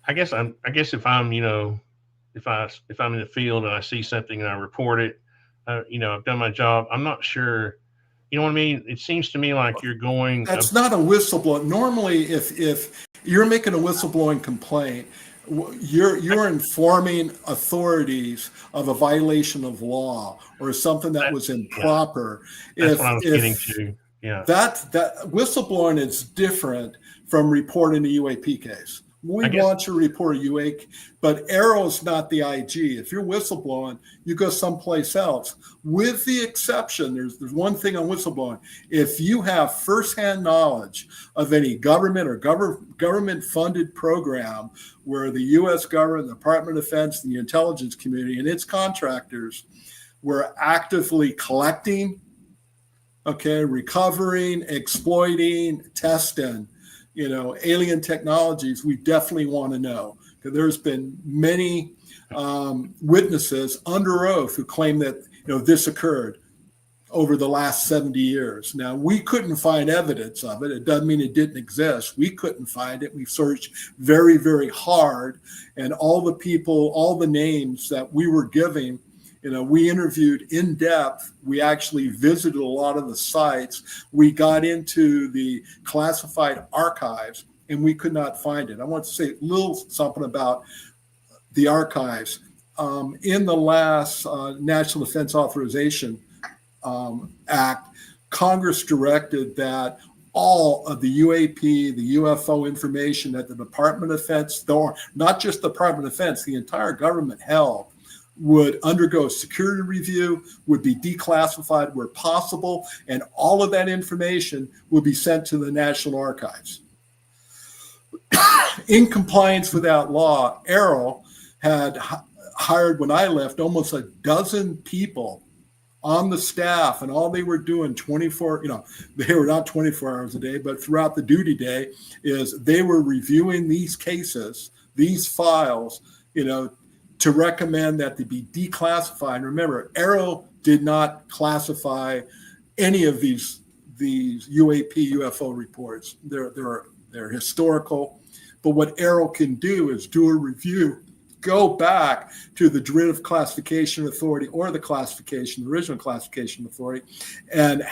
I guess if I'm if I'm in the field and I see something and I report it. I've done my job. I'm not sure. You know what I mean? It seems to me like you're going. That's not a whistleblower. Normally, if you're making a whistleblowing complaint, you're informing authorities of a violation of law or something that was improper. That's what I was getting to. Yeah. That whistleblowing is different from reporting a UAP case. We want to report a UAP, but AARO is not the IG. If you're whistleblowing, you go someplace else. With the exception, there's one thing on whistleblowing. If you have firsthand knowledge of any government or government-funded program where the U.S. government, the Department of Defense, and the intelligence community and its contractors were actively collecting, recovering, exploiting, testing, alien technologies, we definitely want to know. Because there's been many witnesses under oath who claim that this occurred over the last 70 years. Now, we couldn't find evidence of it. It doesn't mean it didn't exist. We couldn't find it. We searched very, very hard, and all the people, all the names that we were giving, we interviewed in depth. We actually visited a lot of the sites. We got into the classified archives, and we could not find it. I want to say a little something about the archives. In the last National Defense Authorization Act, Congress directed that all of the UAP, the UFO information that the Department of Defense, not just the Department of Defense, the entire government held, would undergo security review, would be declassified where possible, and all of that information would be sent to the National Archives. In compliance with that law, AARO had hired, when I left, almost a dozen people on the staff, and all they were doing 24, they were not 24 hours a day, but throughout the duty day, is they were reviewing these cases, these files, to recommend that they be declassified. And remember, AARO did not classify any of these UAP UFO reports. They're historical, but what AARO can do is do a review, go back to the Derivative Classification Authority or the original classification authority, and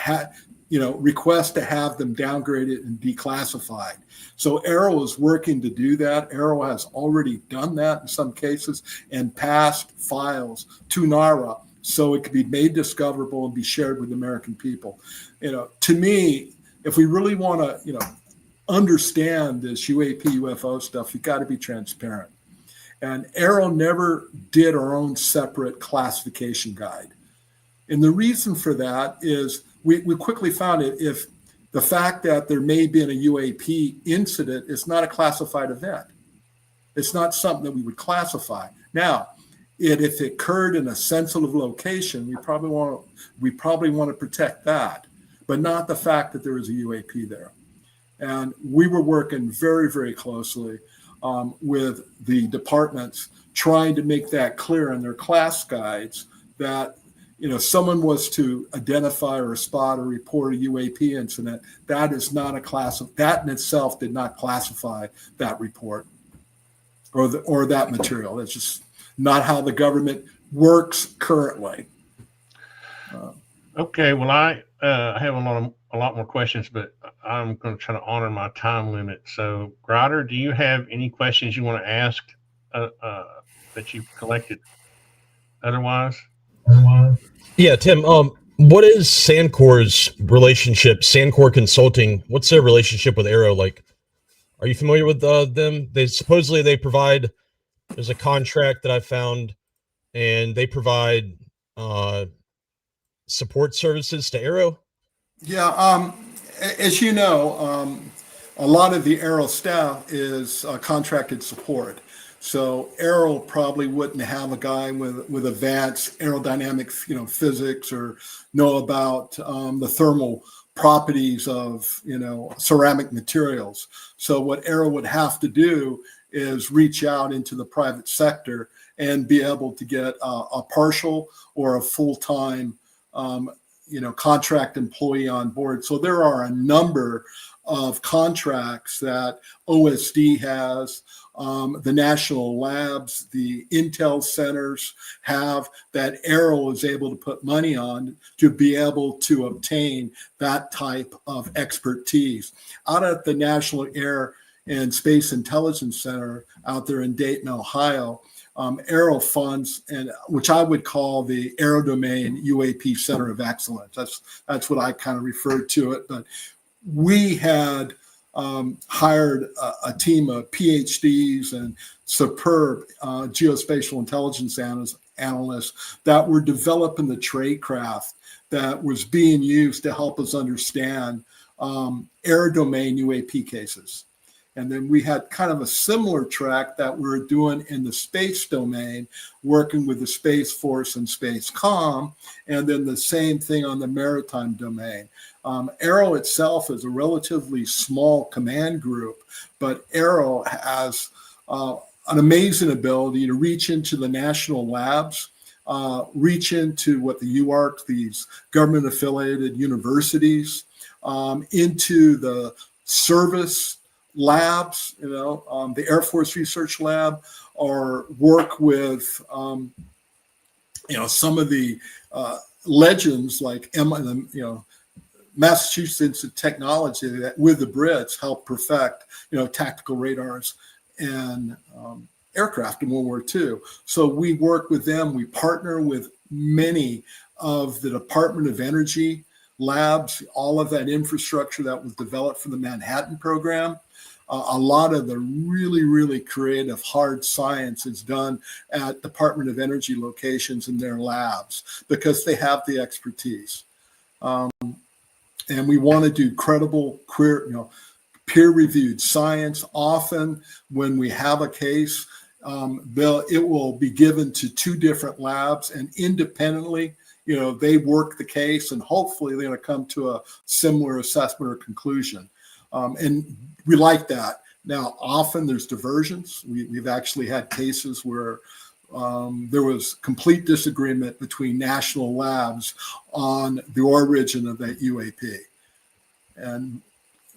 request to have them downgraded and declassified. So AARO is working to do that. AARO has already done that in some cases and passed files to NARA so it could be made discoverable and be shared with the American people. To me, if we really want to, understand this UAP UFO stuff, you've got to be transparent. And AARO never did our own separate classification guide. And the reason for that is we quickly found it. If the fact that there may be a UAP incident is not a classified event, it's not something that we would classify. Now, if it occurred in a sensitive location, we probably want to protect that, but not the fact that there is a UAP there. And we were working very, very closely with the departments, trying to make that clear in their class guides that someone was to identify or spot or report a UAP incident, that is not a class. That in itself did not classify that report or that material. That's just not how the government works currently. Okay, well, I have a lot more questions, but I'm going to try to honor my time limit. So, Grider, do you have any questions you want to ask that you've collected? Otherwise, yeah, Tim. What is Sandcor's relationship? Sandcor Consulting. What's their relationship with AARO like? Are you familiar with them? They supposedly provide. There's a contract that I found, and they provide support services to AARO. Yeah, as you know, a lot of the AARO staff is contracted support. So AARO probably wouldn't have a guy with advanced aerodynamic, physics or know about the thermal properties of, ceramic materials. So what AARO would have to do is reach out into the private sector and be able to get a partial or a full-time, contract employee on board. So there are a number of contracts that OSD has, the national labs, the Intel centers have, that AARO is able to put money on to be able to obtain that type of expertise. Out at the National Air and Space Intelligence Center out there in Dayton, Ohio, AARO funds, and which I would call the Aerodomain UAP Center of Excellence. That's what I kind of referred to it. But we had hired a team of PhDs and superb geospatial intelligence analysts that were developing the tradecraft that was being used to help us understand Aerodomain UAP cases. And then we had kind of a similar track that we're doing in the space domain, working with the Space Force and Space Comm, and then the same thing on the maritime domain. AARO itself is a relatively small command group, but AARO has an amazing ability to reach into the national labs, reach into what the UARC, these government-affiliated universities, into the service labs, the Air Force Research Lab, or work with, some of the legends like Massachusetts Technology that with the Brits helped perfect, tactical radars and aircraft in World War II. So we work with them. We partner with many of the Department of Energy labs, all of that infrastructure that was developed for the Manhattan program. A lot of the really, really creative hard science is done at Department of Energy locations in their labs because they have the expertise. And we want to do credible, peer-reviewed science. Often when we have a case, it will be given to two different labs and independently, they work the case, and hopefully they're going to come to a similar assessment or conclusion. And we like that. Now, often there's diversions. We've actually had cases where there was complete disagreement between national labs on the origin of that UAP. And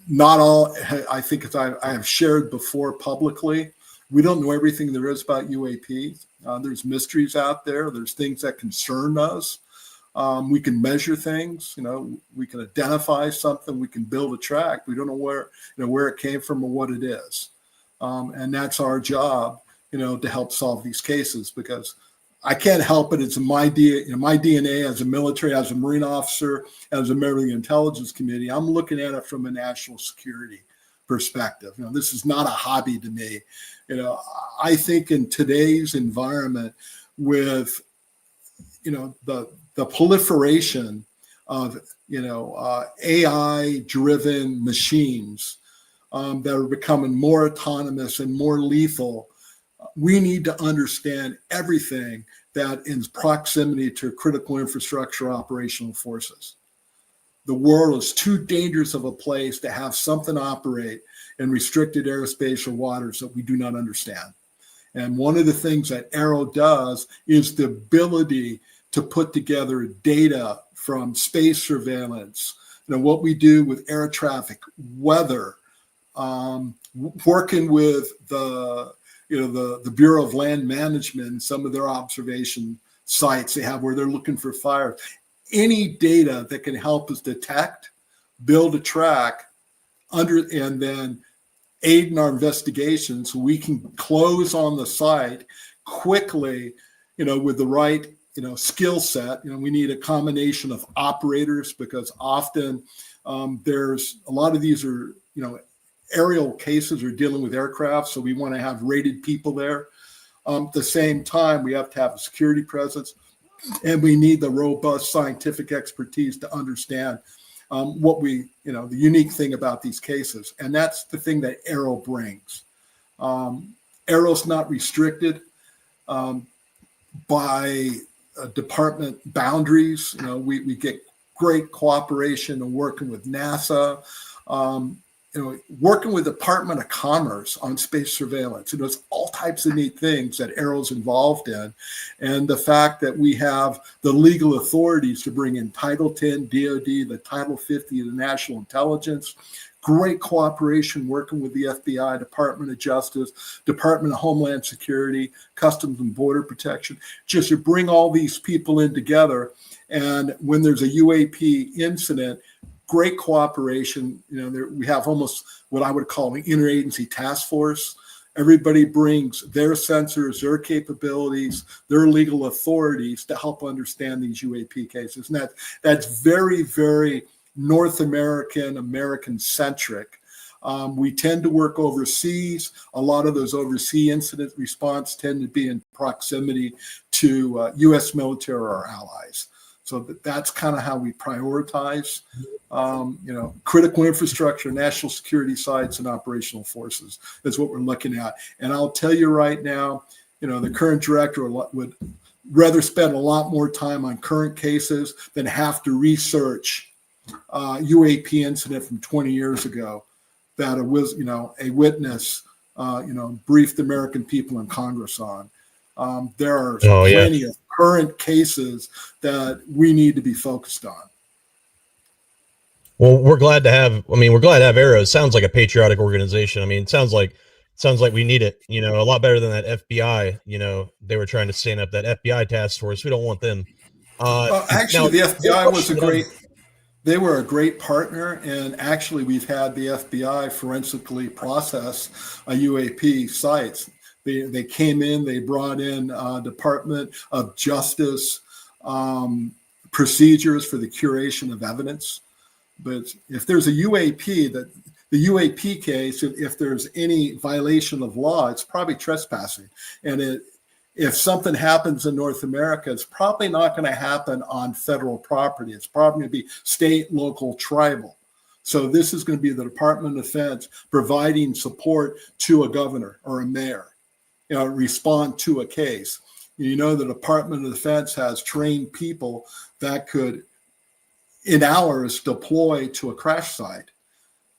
not all, I think, as I have shared before publicly, we don't know everything there is about UAPs. There's mysteries out there. There's things that concern us. We can measure things. We can identify something. We can build a track. We don't know where it came from or what it is, and that's our job. To help solve these cases, because I can't help it. It's in my DNA as a military, as a Marine officer, as a member of the intelligence community. I'm looking at it from a national security perspective. This is not a hobby to me. I think in today's environment, with the proliferation of AI-driven machines that are becoming more autonomous and more lethal, we need to understand everything that is proximity to critical infrastructure operational forces. The world is too dangerous of a place to have something operate in restricted airspace or waters that we do not understand. And one of the things that AARO does is the ability to put together data from space surveillance, what we do with air traffic, weather, working with the Bureau of Land Management, some of their observation sites they have where they're looking for fires. Any data that can help us detect, build a track, and then aid in our investigation so we can close on the site quickly, with the right, skill set. We need a combination of operators, because often there's a lot of these are, aerial cases are dealing with aircraft, so we want to have rated people there. At the same time, we have to have a security presence, and we need the robust scientific expertise to understand the unique thing about these cases. And that's the thing that AARO brings. AARO's not restricted by department boundaries. We get great cooperation and working with NASA. Working with the Department of Commerce on space surveillance. There's all types of neat things that AARO's involved in. And the fact that we have the legal authorities to bring in Title 10, DOD, the Title 50 of the National Intelligence, great cooperation working with the FBI, Department of Justice, Department of Homeland Security, Customs and Border Protection, just to bring all these people in together. And when there's a UAP incident, great cooperation. We have almost what I would call an interagency task force. Everybody brings their sensors, their capabilities, their legal authorities to help understand these UAP cases. And that's very, very North American centric. We tend to work overseas. A lot of those overseas incident response tend to be in proximity to U.S. military or our allies. So that's kind of how we prioritize, critical infrastructure, national security sites, and operational forces. That's what we're looking at. And I'll tell you right now, the current director would rather spend a lot more time on current cases than have to research UAP incident from 20 years ago that a witness, briefed the American people in Congress on. There are plenty of current cases that we need to be focused on. Well, we're glad to have AARO. It sounds like a patriotic organization. It sounds like we need it, a lot better than that FBI, they were trying to stand up that FBI task force. We don't want them. Actually, the FBI they were a great partner. And actually we've had the FBI forensically process a UAP sites. They came in, they brought in Department of Justice procedures for the curation of evidence. But if there's a UAP, the UAP case, if there's any violation of law, it's probably trespassing. And if something happens in North America, it's probably not going to happen on federal property. It's probably going to be state, local, tribal. So this is going to be the Department of Defense providing support to a governor or a mayor, respond to a case. You know, the Department of Defense has trained people that could, in hours, deploy to a crash site.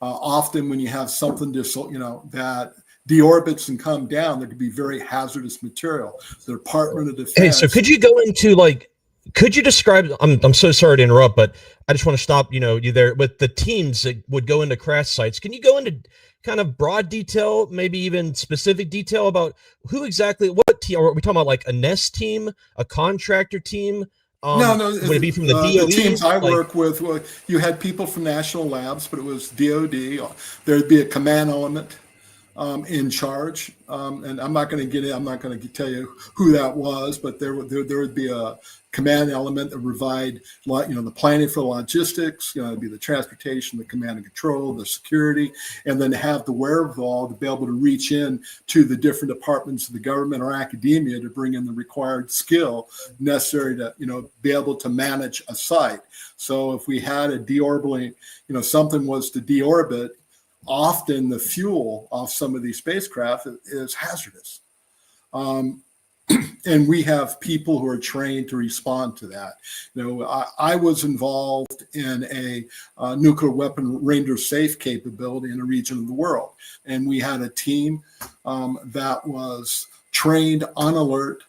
Often when you have something that deorbits and come down, there could be very hazardous material. The Department of Defense. Hey, so could you go into could you describe, I'm so sorry to interrupt, but I just want to stop, you there with the teams that would go into crash sites. Can you go into kind of broad detail, maybe even specific detail about who exactly, what team, are we talking about, like a NEST team, a contractor team? No, would it be from the DOE? The teams I work with, you had people from national labs, but it was DOD. There'd be a command element in charge, and I'm not going to tell you who that was, but there would be a command element that would provide, the planning for the logistics. It'd be the transportation, the command and control, the security, and then have the wherewithal to be able to reach in to the different departments of the government or academia to bring in the required skill necessary to, be able to manage a site. So if we had a deorbiting, something was to deorbit, often the fuel off some of these spacecraft is hazardous. And we have people who are trained to respond to that. I was involved in a nuclear weapon range safe capability in a region of the world. And we had a team that was trained on alert,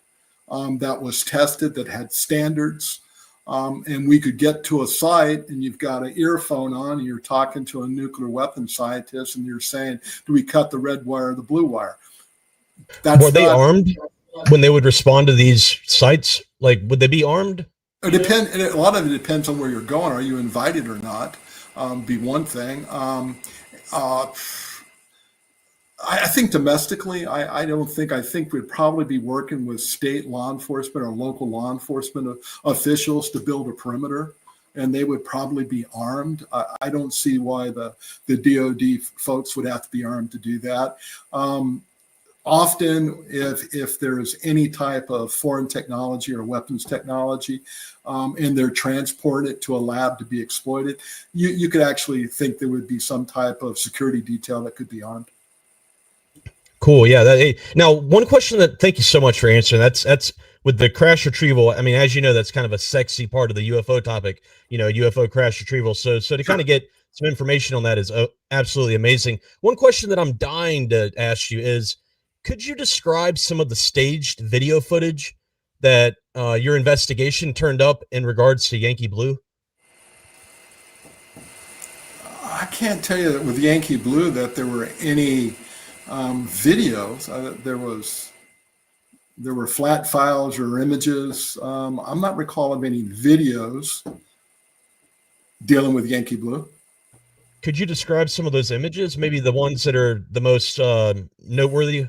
that was tested, that had standards. And we could get to a site and you've got an earphone on and you're talking to a nuclear weapons scientist and you're saying, do we cut the red wire or the blue wire? Were they armed when they would respond to these sites? Like, would they be armed? A lot of it depends on where you're going. Are you invited or not? Be one thing. I think domestically, I think we'd probably be working with state law enforcement or local law enforcement officials to build a perimeter, and they would probably be armed. I don't see why the DOD folks would have to be armed to do that. Often, if there's any type of foreign technology or weapons technology, and they're transported to a lab to be exploited, you could actually think there would be some type of security detail that could be armed. Cool. Yeah. Now, one question thank you so much for answering. That's with the crash retrieval. I mean, as you know, that's kind of a sexy part of the UFO topic, UFO crash retrieval. So to kind of get some information on that is absolutely amazing. One question that I'm dying to ask you is, could you describe some of the staged video footage that your investigation turned up in regards to Yankee Blue? I can't tell you that with Yankee Blue that there were any videos. There were flat files or images. I'm not recalling any videos dealing with Yankee Blue. Could you describe some of those images? Maybe the ones that are the most noteworthy,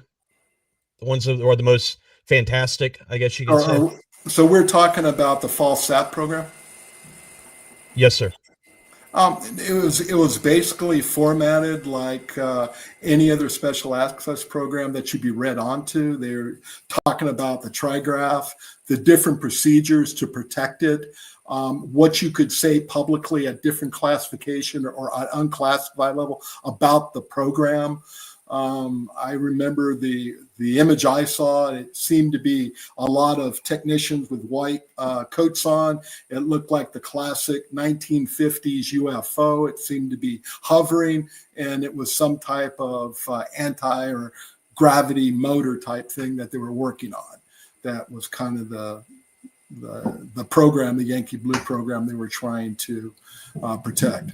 the ones that are the most fantastic, I guess you could say. So we're talking about the false sat program? Yes, sir. It was basically formatted like any other special access program that should be read onto. They're talking about the trigraph, the different procedures to protect it, what you could say publicly at different classification or unclassified level about the program. I remember the image I saw. It seemed to be a lot of technicians with white coats on. It looked like the classic 1950s UFO. It seemed to be hovering, and it was some type of anti or gravity motor type thing that they were working on. That was kind of the program, the Yankee Blue program they were trying to protect.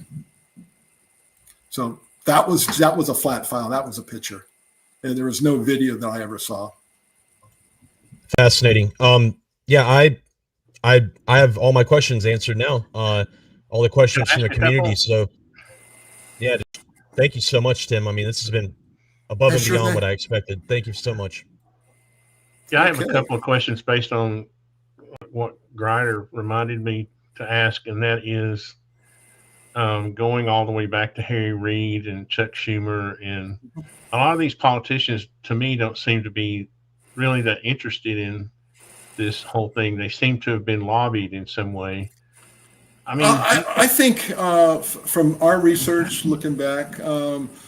So that was a flat file. That was a picture. And there was no video that I ever saw. Fascinating. Yeah, I have all my questions answered now. All the questions from the community. So yeah, thank you so much, Tim. I mean, this has been above and beyond what I expected. Thank you so much. Yeah, I have a couple of questions based on what Grider reminded me to ask, and that is going all the way back to Harry Reid and Chuck Schumer, and a lot of these politicians, to me, don't seem to be really that interested in this whole thing. They seem to have been lobbied in some way. I mean, I think from our research, looking back,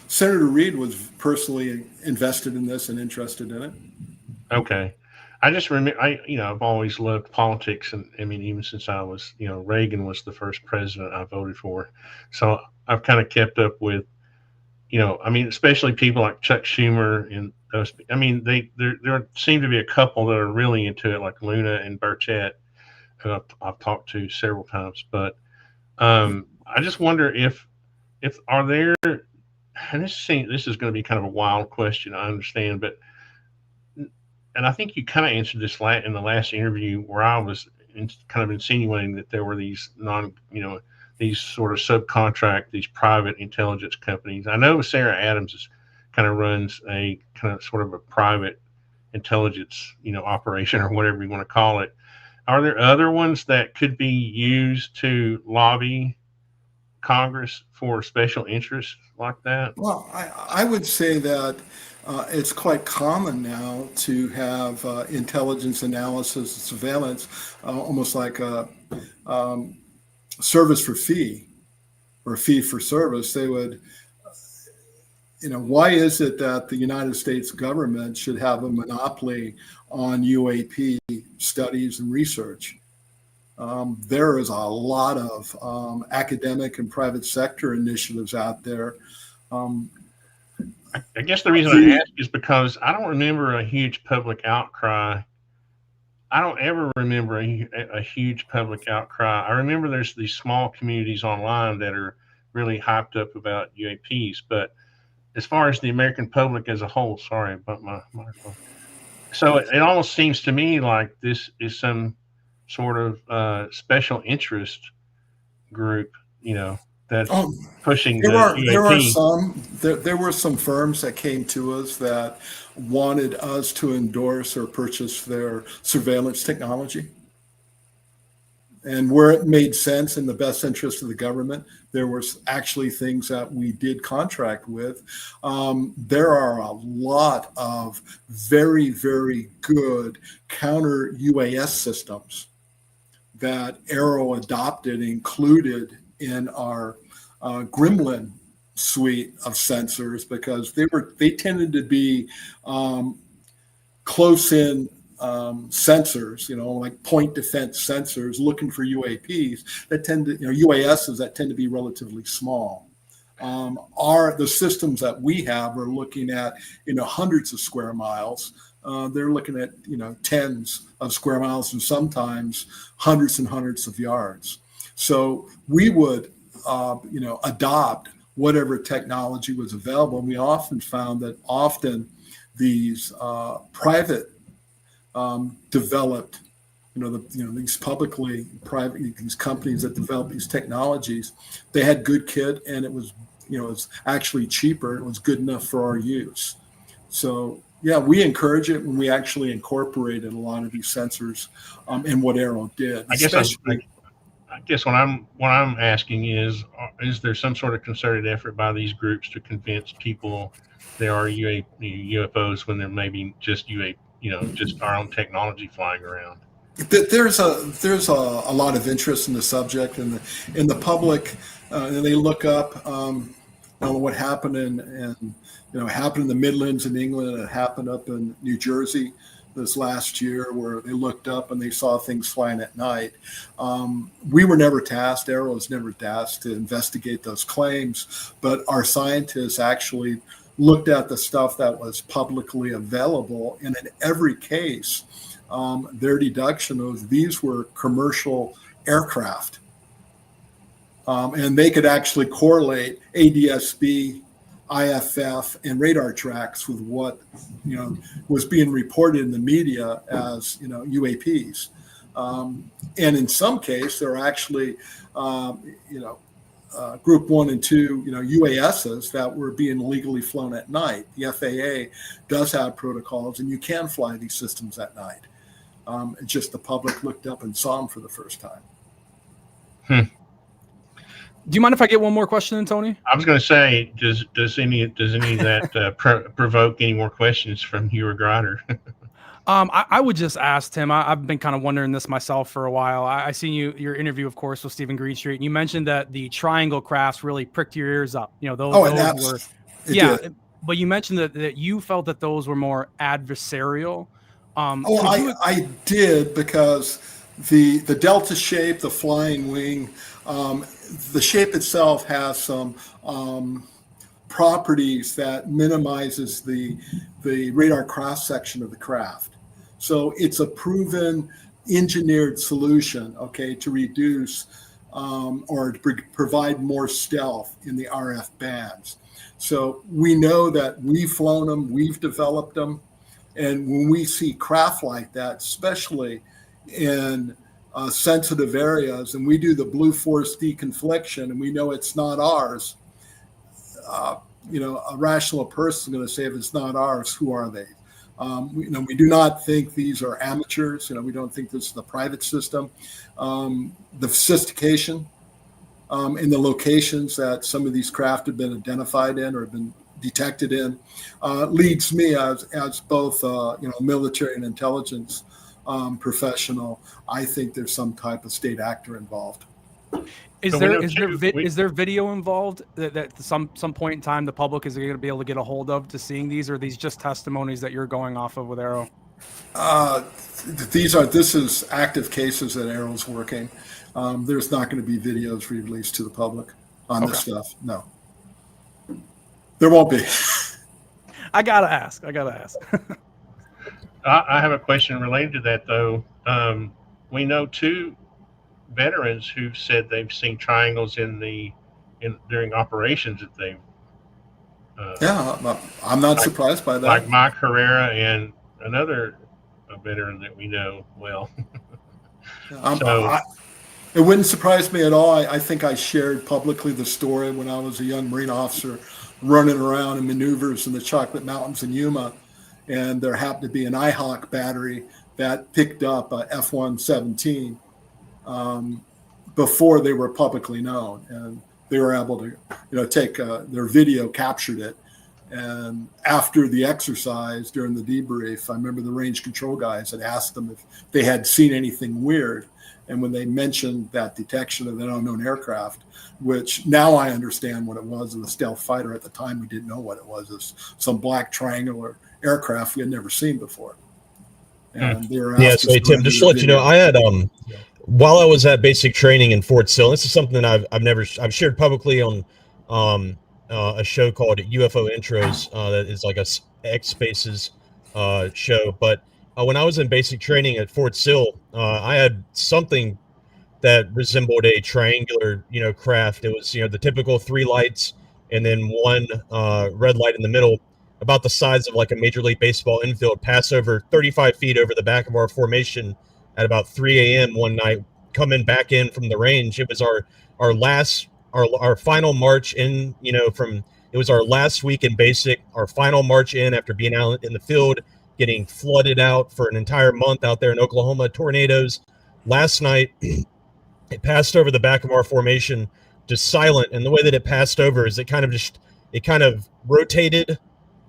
Senator Reid was personally invested in this and interested in it. Okay. I just remember, I've always loved politics, and I mean, even since I was, Reagan was the first president I voted for, so I've kind of kept up with, I mean, especially people like Chuck Schumer and those. I mean, there seem to be a couple that are really into it, like Luna and Burchett, who I've talked to several times. But I just wonder if are there, and this is going to be kind of a wild question, I understand, but and I think you kind of answered this in the last interview where I was kind of insinuating that there were these these sort of subcontract, these private intelligence companies. I know Sarah Adams kind of runs a kind of sort of a private intelligence, operation or whatever you want to call it. Are there other ones that could be used to lobby Congress for special interests like that? Well, I would say that it's quite common now to have intelligence analysis and surveillance, almost like a service for fee or fee for service. They would, why is it that the United States government should have a monopoly on UAP studies and research? There is a lot of academic and private sector initiatives out there. I guess the reason I ask is because I don't remember a huge public outcry. I don't ever remember a huge public outcry. I remember there's these small communities online that are really hyped up about UAPs, but as far as the American public as a whole, sorry about my microphone. So it almost seems to me like this is some sort of special interest group, that's pushing the UAP. There were some firms that came to us that wanted us to endorse or purchase their surveillance technology. And where it made sense in the best interest of the government, there was actually things that we did contract with. There are a lot of very, very good counter UAS systems that AARO adopted, included in our Gremlin suite of sensors, because they tended to be close in sensors, like point defense sensors looking for UAPs that tend to, UASs that tend to be relatively small. The systems that we have are looking at, hundreds of square miles. They're looking at, tens of square miles and sometimes hundreds and hundreds of yards. So we would, adopt whatever technology was available. And we often found that these private developed, these publicly private, these companies that develop these technologies, they had good kit, and it was, it was actually cheaper. It was good enough for our use. So yeah, we encourage it when we actually incorporated a lot of these sensors in what AARO did. I guess what I'm asking is there some sort of concerted effort by these groups to convince people there are UFOs when there may be just just our own technology flying around? There's a lot of interest in the subject, and in the public, and they look up what happened happened in the Midlands in England. It happened up in New Jersey this last year, where they looked up and they saw things flying at night. We were never tasked, AARO was never tasked to investigate those claims, but our scientists actually looked at the stuff that was publicly available, and in every case, their deduction was these were commercial aircraft. And they could actually correlate ADS-B, IFF, and radar tracks with what was being reported in the media as UAPs. And in some case, there are actually Group 1 and 2 UASs that were being legally flown at night. The FAA does have protocols, and you can fly these systems at night. It's just the public looked up and saw them for the first time. Do you mind if I get one more question in, Tony? I was going to say, does any of that provoke any more questions from you or Grider? I would just ask Tim. I've been kind of wondering this myself for a while. I seen your interview, of course, with Stephen Greenstreet, and you mentioned that the triangle crafts really pricked your ears up. Those were, yeah. But you mentioned that you felt that those were more adversarial. Oh, Could you? I did, because the delta shape, the flying wing, the shape itself has some properties that minimizes the radar cross section of the craft. So it's a proven engineered solution, okay, to reduce or to provide more stealth in the RF bands. So we know that we've flown them, we've developed them. And when we see craft like that, especially in sensitive areas, and we do the blue force deconfliction, and we know it's not ours, a rational person is going to say, if it's not ours, who are they? We do not think these are amateurs. We don't think this is the private system. The sophistication in the locations that some of these craft have been identified in or have been detected in leads me as both military and intelligence professional. I think there's some type of state actor involved. Is So there video involved that some point in time the public is going to be able to get a hold of to seeing these, or are these just testimonies that you're going off of with AARO? This is active cases that AARO's working. There's not going to be videos released to the public on this stuff. No, there won't be. I gotta ask. I have a question related to that, though. We know 2 veterans who said they've seen triangles during operations that they've. I'm not surprised by that. Like Mike Herrera and another veteran that we know well. It wouldn't surprise me at all. I think I shared publicly the story when I was a young Marine officer running around in maneuvers in the Chocolate Mountains in Yuma, and there happened to be an IHawk battery that picked up a F-117 before they were publicly known, and they were able to take their video captured it. And after the exercise, during the debrief, I remember the range control guys had asked them if they had seen anything weird. And when they mentioned that detection of an unknown aircraft, which now I understand what it was, a stealth fighter. At the time, we didn't know what it was. It's some black triangular aircraft we had never seen before. And they were asked so Tim, just to let you know, I had while I was at basic training in Fort Sill, this is something that I've shared publicly on a show called UFO Intros that is like a X Spaces show. But when I was in basic training at Fort Sill, I had something that resembled a triangular, craft. It was, the typical 3 lights and then 1 red light in the middle, about the size of like a Major League Baseball infield, pass over 35 feet over the back of our formation at about 3 a.m. one night, coming back in from the range. It was our final march in, it was our last week in basic, our final march in after being out in the field, getting flooded out for an entire month out there in Oklahoma, tornadoes. Last night, it passed over the back of our formation, just silent. And the way that it passed over is it kind of rotated,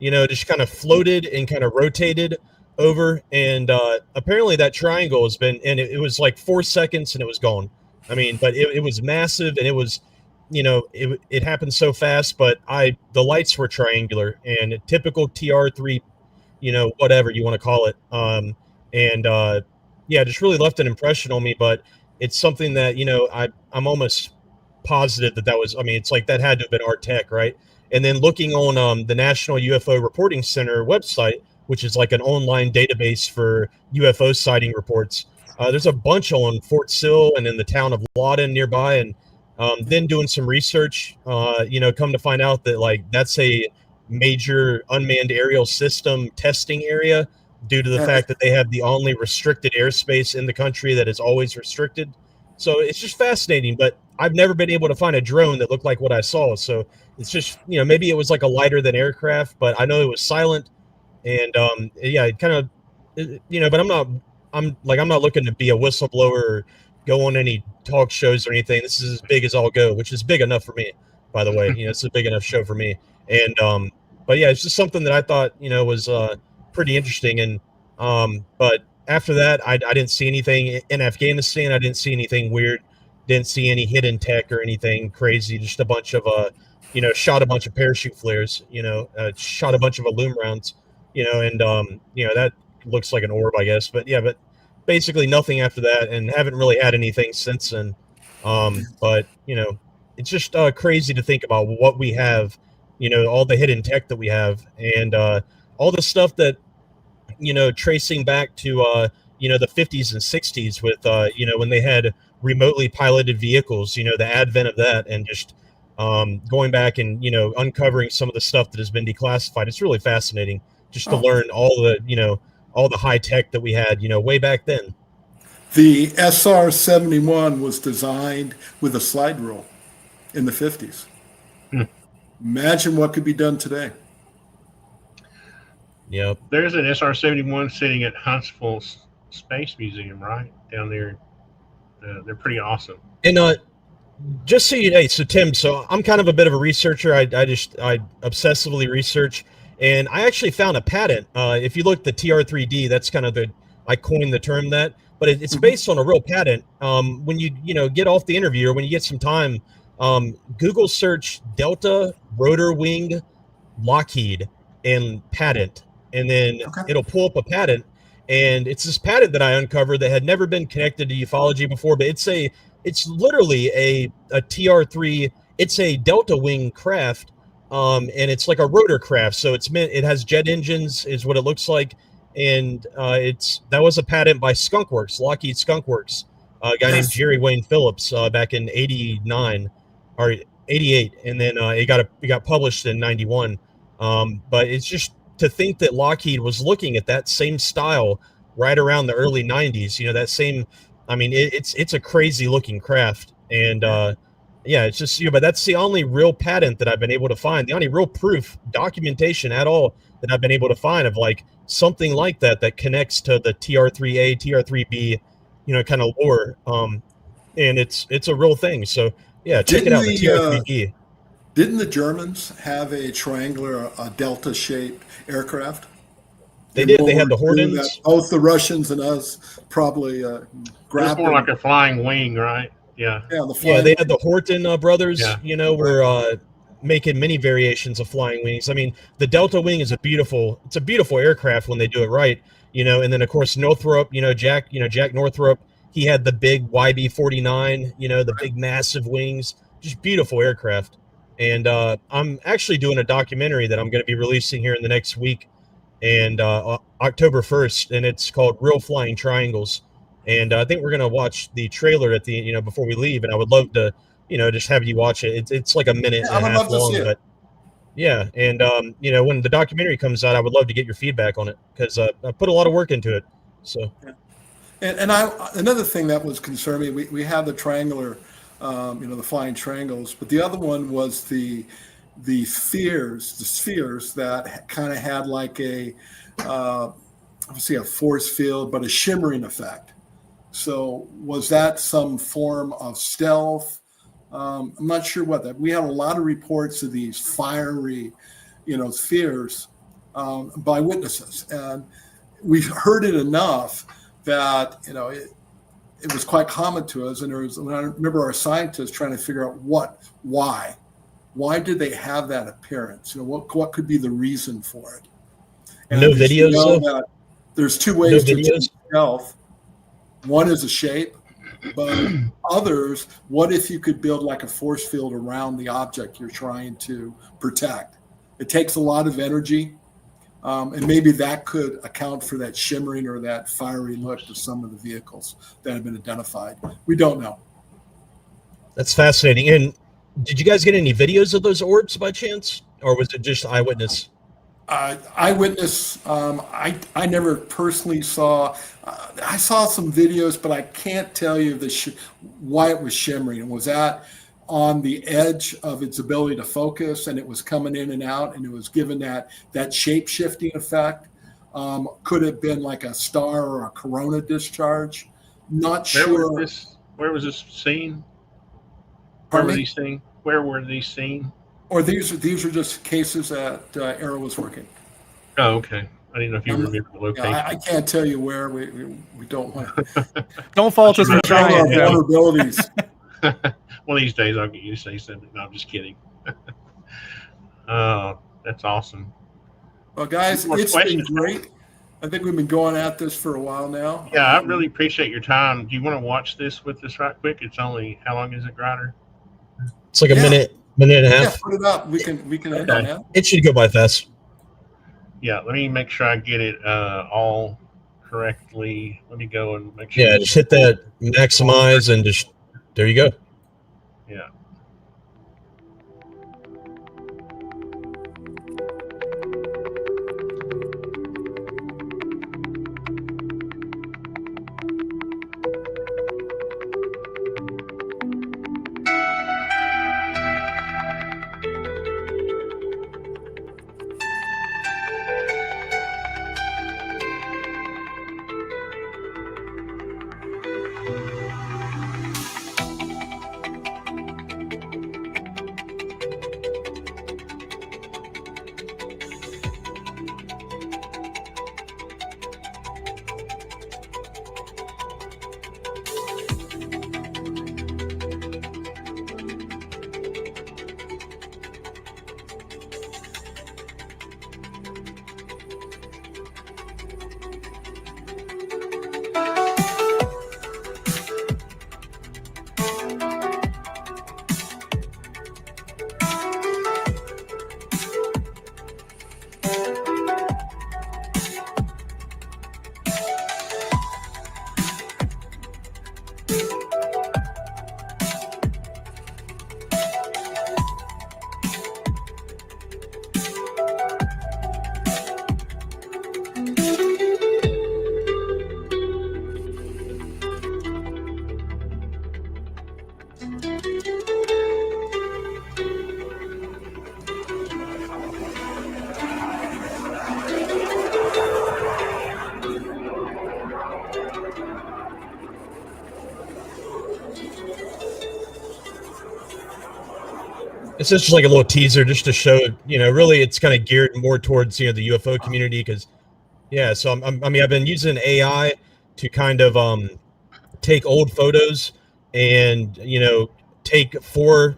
just kind of floated and kind of rotated over. And apparently that triangle has been, and it was like 4 seconds and it was gone. I mean, but it was massive, and it was, it happened so fast, but the lights were triangular and a typical TR3, whatever you want to call it. Just really left an impression on me, but it's something that, I'm almost positive that was, it's like that had to have been our tech, right? And then looking on the National UFO Reporting Center website, which is like an online database for UFO sighting reports, there's a bunch on Fort Sill and in the town of Lawton nearby. And then doing some research, come to find out that like that's a major unmanned aerial system testing area due to the fact that they have the only restricted airspace in the country that is always restricted. So it's just fascinating, but I've never been able to find a drone that looked like what I saw. So it's just, maybe it was like a lighter than aircraft, but I know it was silent. And it kind of, but I'm not looking to be a whistleblower or go on any talk shows or anything. This is as big as I'll go, which is big enough for me, by the way. It's a big enough show for me. And but yeah, it's just something that I thought was pretty interesting. And but after that, I didn't see anything in Afghanistan. I didn't see anything weird. Didn't see any hidden tech or anything crazy. Just a bunch of shot a bunch of parachute flares. Shot a bunch of aluminum rounds. And that looks like an orb, I guess. But yeah, but basically nothing after that, and haven't really had anything since then. But it's just crazy to think about what we have, all the hidden tech that we have, and all the stuff that, tracing back to the 50s and 60s with when they had remotely piloted vehicles, the advent of that, and just going back and uncovering some of the stuff that has been declassified. It's really fascinating just to learn all the high tech that we had way back then. The SR-71 was designed with a slide rule in the 50s. Imagine what could be done today. Yep. There's an SR-71 sitting at Huntsville Space Museum right down there. They're pretty awesome. And just so you know, so Tim, so I'm kind of a bit of a researcher. I obsessively research, and I actually found a patent. If you look at the TR3D, that's kind of I coined the term that, but it's based on a real patent. When you get off the interview, or when you get some time, Google search Delta Rotor Wing Lockheed and patent, and then it'll pull up a patent. And it's this patent that I uncovered that had never been connected to ufology before, but it's literally a TR3. It's a Delta Wing craft, and it's like a rotor craft. So it has jet engines, is what it looks like, and that was a patent by Skunkworks, Lockheed Skunkworks, a guy named Jerry Wayne Phillips, back in '89 or '88, and then it got published in '91. But it's just to think that Lockheed was looking at that same style right around the early '90s. That same. I mean, it's a crazy looking craft, and it's just but that's the only real patent that I've been able to find. The only real proof, documentation at all that I've been able to find of like something like that connects to the TR3A, TR3B, kind of lore. And it's a real thing. So yeah, check it out. The TR3B. Didn't the Germans have a triangular, delta-shaped aircraft? They did. They had the Hortens. Both the Russians and us probably grabbed. It's more like a flying wing, right? Yeah. Yeah, they had the Horton brothers. Yeah. Were making many variations of flying wings. I mean, the Delta Wing is a beautiful aircraft when they do it right. And then of course Northrop. Jack Northrop. He had the big YB-49. The big massive wings. Just beautiful aircraft. And I'm actually doing a documentary that I'm going to be releasing here in the next week, and October 1st, and it's called Real Flying Triangles. And I think we're going to watch the trailer at the before we leave, and I would love to just have you watch it. It's like a minute and a half long, but yeah. And when the documentary comes out, I would love to get your feedback on it, because I put a lot of work into it. So and another thing that was concerning, we have the triangular, the flying triangles, but the other one was the spheres that kind of had like obviously a force field, but a shimmering effect. So was that some form of stealth? I'm not sure what that. We had a lot of reports of these fiery, spheres by witnesses, and we've heard it enough that it was quite common to us. And I remember our scientists trying to figure out why did they have that appearance? what could be the reason for it? And no videos. That there's two ways to achieve stealth. One is a shape, but others, what if you could build like a force field around the object you're trying to protect? It takes a lot of energy, and maybe that could account for that shimmering or that fiery look to some of the vehicles that have been identified. We don't know. That's fascinating. And did you guys get any videos of those orbs by chance, or was it just eyewitness? Eyewitness. I never personally saw. I saw some videos, but I can't tell you why it was shimmering. And was that on the edge of its ability to focus, and it was coming in and out, and it was given that shape shifting effect? Could it have been like a star or a corona discharge? Not sure. Where was this seen? Where were these seen? Or these are just cases that AARO was working. Oh, okay. I didn't know if you remember the location. I can't tell you where. We don't want to. Don't fault us for trying. Vulnerabilities. One of these days I'll get you to say something. No, I'm just kidding. Oh, that's awesome. Well, guys, it's been great. I think we've been going at this for a while now. Yeah, I really appreciate your time. Do you want to watch this with us right quick? It's only, how long is it, Grider? It's like a Yeah. minute and a Yeah, half. put it up. We can end on that. It should go by fast. Yeah, let me make sure I get it all correctly. Let me go and make sure. Yeah, just hit that maximize and just, there you go. Yeah. It's just like a little teaser just to show, really it's kind of geared more towards, the UFO community. Cause so I've been using AI to kind of, take old photos and, take four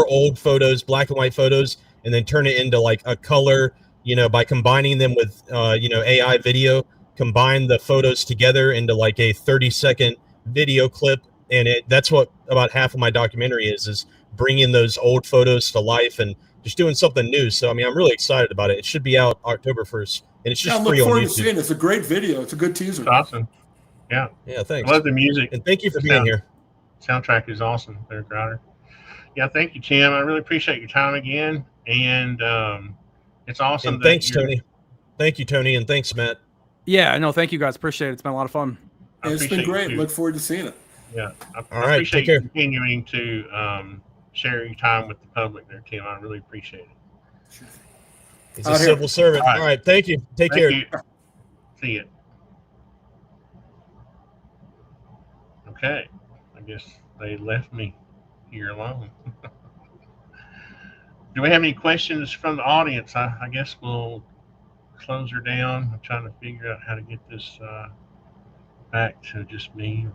old photos, black and white photos, and then turn it into like a color, by combining them with, AI video, combine the photos together into like a 30-second video clip. And that's what about half of my documentary is bringing those old photos to life and just doing something new. So, I'm really excited about it. It should be out October 1st, and it's just free on YouTube. To seeing it. It's a great video. It's a good teaser. It's awesome. Yeah. Yeah, thanks. I love the music. And thank you for being here. Soundtrack is awesome there, Grider. Yeah, thank you, Tim. I really appreciate your time again. And it's awesome. And thanks, Tony. Thank you, Tony, and thanks, Matt. Yeah, no, thank you guys. Appreciate it. It's been a lot of fun. It's been great. Look forward to seeing it. Yeah. All right, appreciate take care. you continuing to share your time with the public there, Tim. I really appreciate it. He's a civil servant. All right. Thank you. Take care. You. See you. Okay. I guess they left me here alone. Do we have any questions from the audience? I guess we'll close her down. I'm trying to figure out how to get this back to just me.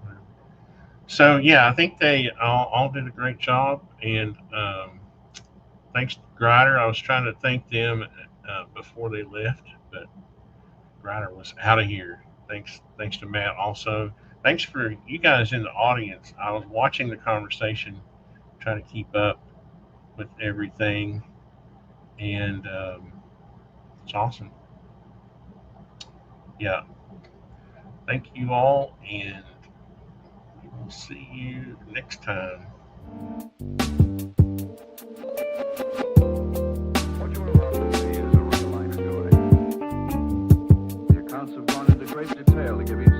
So, yeah, I think they all did a great job. And thanks to Grider. I was trying to thank them before they left, but Grider was out of here. Thanks to Matt also. Thanks for you guys in the audience. I was watching the conversation, trying to keep up with everything, and it's awesome. Yeah. Thank you all, and we will see you next time. What you are about to see is a real-life story. The accounts have gone into great detail to give you